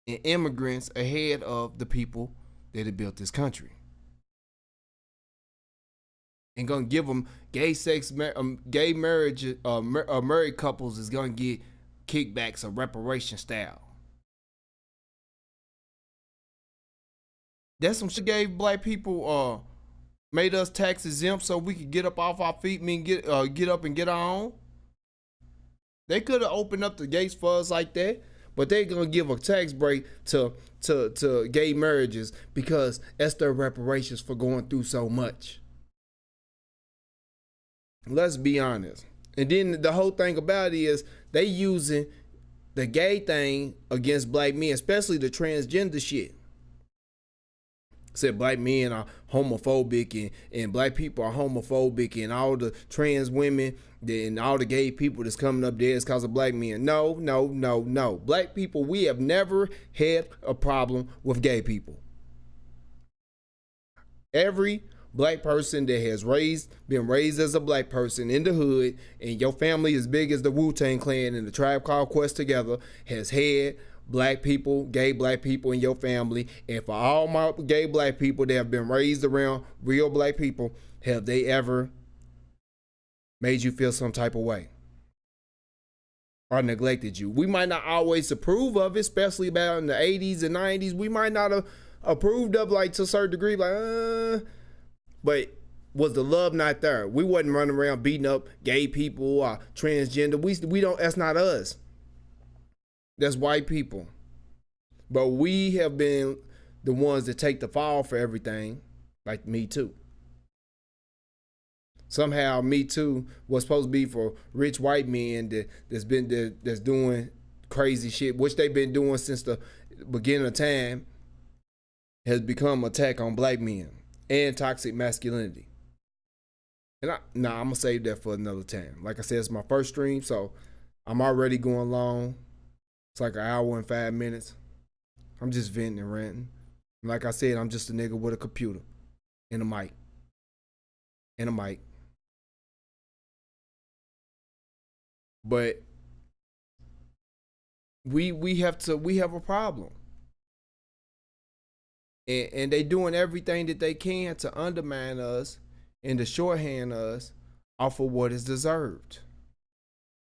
and immigrants ahead of the people that had built this country. And gonna give them gay marriage, married couples is gonna get kickbacks of reparation style. That's some shit gave black people, made us tax exempt so we could get up off our feet, get up and get our own. They could have opened up the gates for us like that, but they gonna give a tax break to gay marriages because that's their reparations for going through so much. Let's be honest. And then the whole thing about it is they using the gay thing against black men, especially the transgender shit. Said black men are homophobic and black people are homophobic and all the trans women and all the gay people that's coming up there is because of black men. No. Black people, we have never had a problem with gay people. Every black person that has been raised as a black person in the hood, and your family as big as the Wu-Tang Clan and the Tribe Called Quest together, has had black people, gay black people in your family. And for all my gay black people that have been raised around real black people, have they ever made you feel some type of way or neglected you? We might not always approve of it, especially about in the 80s and 90s. We might not have approved of, like, to a certain degree, like, but was the love not there? We wasn't running around beating up gay people or transgender. We don't. That's not us. That's white people. But we have been the ones that take the fall for everything, like Me Too. Somehow Me Too was supposed to be for rich white men that's doing crazy shit, which they've been doing since the beginning of time, has become attack on black men and toxic masculinity. And I'm gonna save that for another time. Like I said, it's my first stream, so I'm already going long. It's like an hour and 5 minutes. I'm just venting and ranting. And like I said, I'm just a nigga with a computer and a mic. And a mic. But we have a problem. And they doing everything that they can to undermine us and to shorthand us off of what is deserved.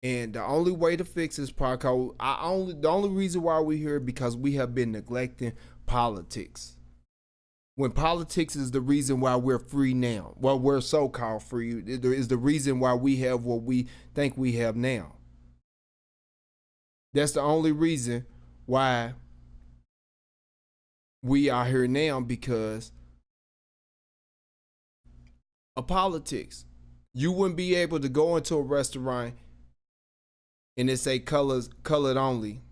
And the only way to fix this problem, the only reason why we're here, because we have been neglecting politics. When politics is the reason why we're free now, well, we're so-called free, is the reason why we have what we think we have now. That's the only reason why we are here now, because of politics. You wouldn't be able to go into a restaurant and it say colored only.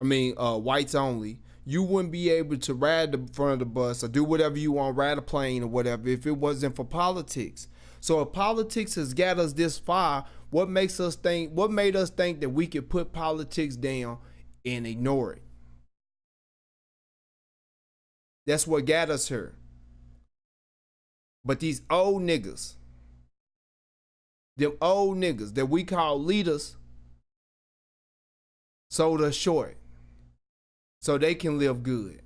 Whites only. You wouldn't be able to ride the front of the bus or do whatever you want, ride a plane or whatever, if it wasn't for politics. So if politics has got us this far, what made us think that we could put politics down and ignore it? That's what got us here. But these old niggas, them old niggas that we call leaders, sold us short so they can live good,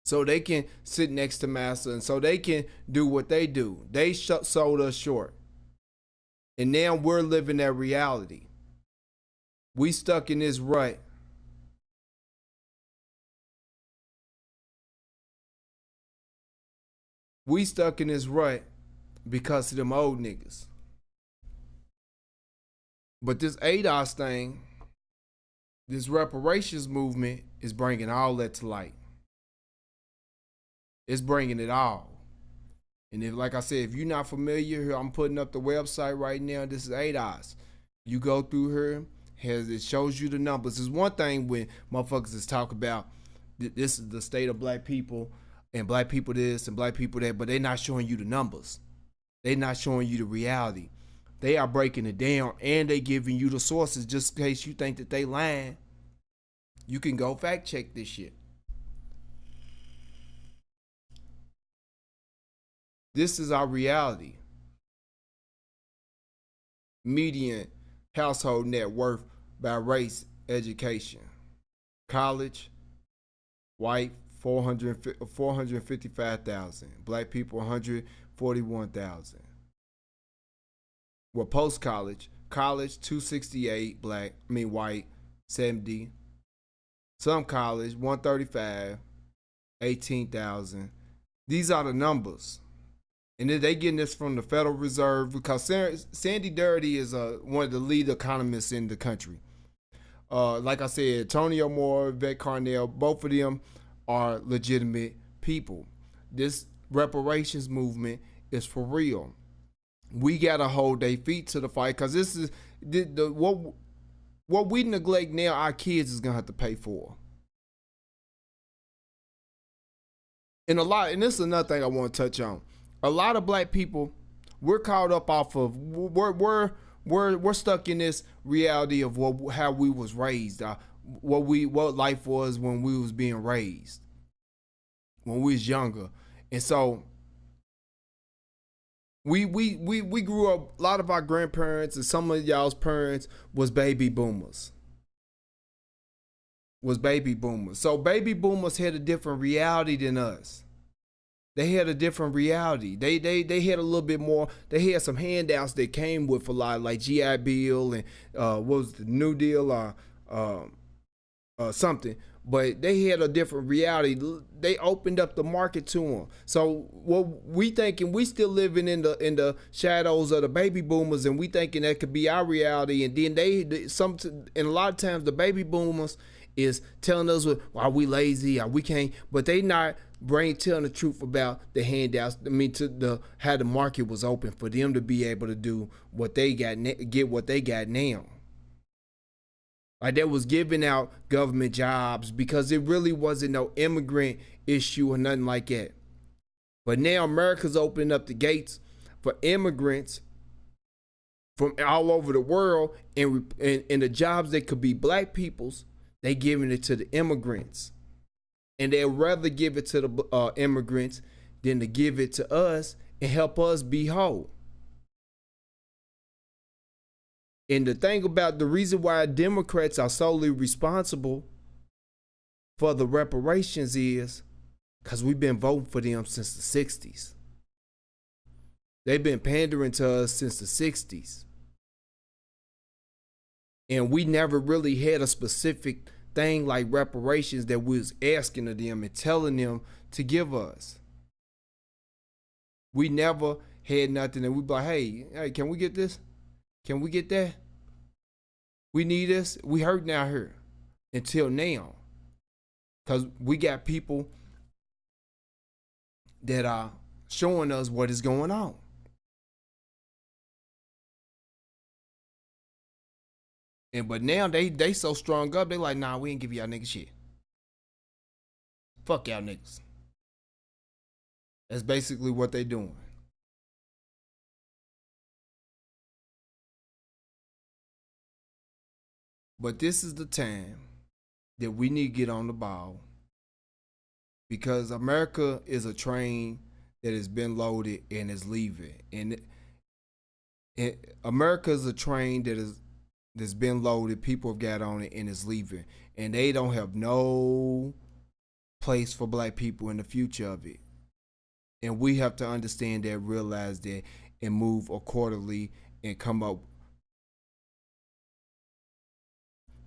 so they can sit next to master, and so they can do what they do. They sold us short. And now we're living that reality. We stuck in this rut. We stuck in this rut because of them old niggas. But this ADOS thing, this reparations movement, is bringing all that to light. It's bringing it all. And if, like I said, if you're not familiar here, I'm putting up the website right now. This is ADOS. You go through here, it shows you the numbers. There's one thing when motherfuckers is talk about this is the state of black people and black people this and black people that, but they're not showing you the numbers. They're not showing you the reality. They are breaking it down, and they giving you the sources just in case you think that they lying. You can go fact check this shit. This is our reality. Median household net worth by race, education. College, white, 455,000. Black people, 141,000. Well, post-college, college, 268, white, 70. Some college, 135, 18,000. These are the numbers. And then they getting this from the Federal Reserve, because Sandy Dirty is one of the lead economists in the country. Like I said, Antonio Moore, Vivek Carnell, both of them are legitimate people. This reparations movement is for real. We gotta hold their feet to the fight, because this is what we neglect now. Our kids is gonna have to pay for. And this is another thing I want to touch on. A lot of black people, we're caught up off of we're stuck in this reality of how we was raised, what life was when we was being raised, when we was younger. And so we grew up, a lot of our grandparents and some of y'all's parents was baby boomers. So baby boomers had a different reality than us. They had a different reality. They had a little bit more. They had some handouts that came with a lot, like GI Bill and what was the New Deal or something. But they had a different reality. They opened up the market to them. So what we thinking, we still living in the shadows of the baby boomers, and we thinking that could be our reality. And then and a lot of times the baby boomers is telling us why we lazy or we can't, but they not telling the truth about the handouts. I mean, to the how the market was open for them to be able to do what they got, get what they got now. Like they was giving out government jobs because it really wasn't no immigrant issue or nothing like that. But now America's opening up the gates for immigrants from all over the world, and the jobs that could be black people's, they giving it to the immigrants. And they'd rather give it to the immigrants than to give it to us and help us be whole. And the thing about the reason why Democrats are solely responsible for the reparations is because we've been voting for them since the 60s. They've been pandering to us since the 60s. And we never really had a specific thing like reparations that we was asking of them and telling them to give us. We never had nothing and we'd be like, hey, can we get this? Can we get that? We need this. We hurting out here until now. Because we got people that are showing us what is going on. But now they so strung up, they like, nah, we ain't give y'all niggas shit. Fuck y'all niggas. That's basically what they doing. But this is the time that we need to get on the ball, because America is a train that has been loaded and is leaving. And America is a train that's been loaded, people have got on it and is leaving. And they don't have no place for black people in the future of it. And we have to understand that, realize that, and move accordingly and come up.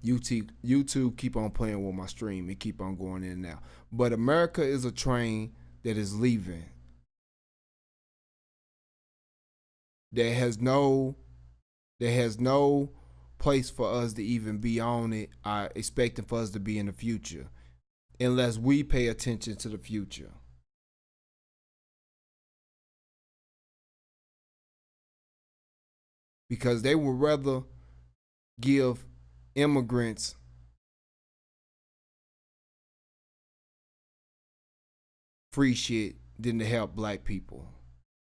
YouTube keep on playing with my stream and keep on going in and out. But America is a train that is leaving. That has no place for us to even be on it, expecting for us to be in the future, unless we pay attention to the future. Because they would rather give immigrants free shit than to help black people.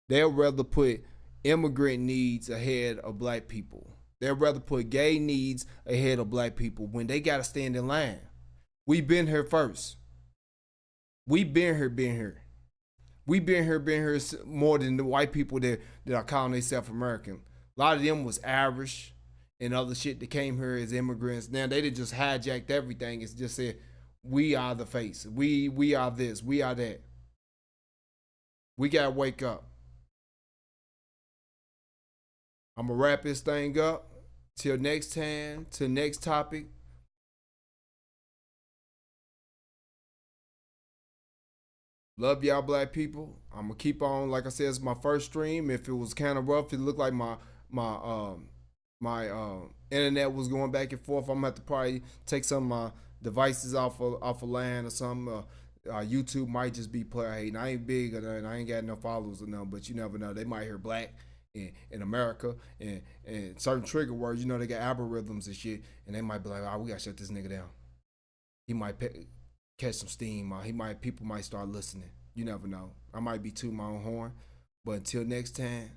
They'll rather put immigrant needs ahead of black people. They'll rather put gay needs ahead of black people when they gotta stand in line. We been here first. We been here. We been here more than the white people that are calling themselves American. A lot of them was Irish and other shit that came here as immigrants. Now they just hijacked everything. It's just said, we are the face. We are this. We are that. We gotta wake up. I'm gonna wrap this thing up. Till next time, till next topic. Love y'all black people. I'm gonna keep on, like I said, it's my first stream. If it was kind of rough, it looked like my internet was going back and forth. I'm gonna have to probably take some of my devices off of land or something. YouTube might just be player hating. I ain't big or nothing. I ain't got no followers or nothing, but you never know. They might hear black in America and certain trigger words. You know, they got algorithms and shit, and they might be like, we gotta shut this nigga down. He might catch some steam. People might start listening. You never know. I might be tooting my own horn, but until next time.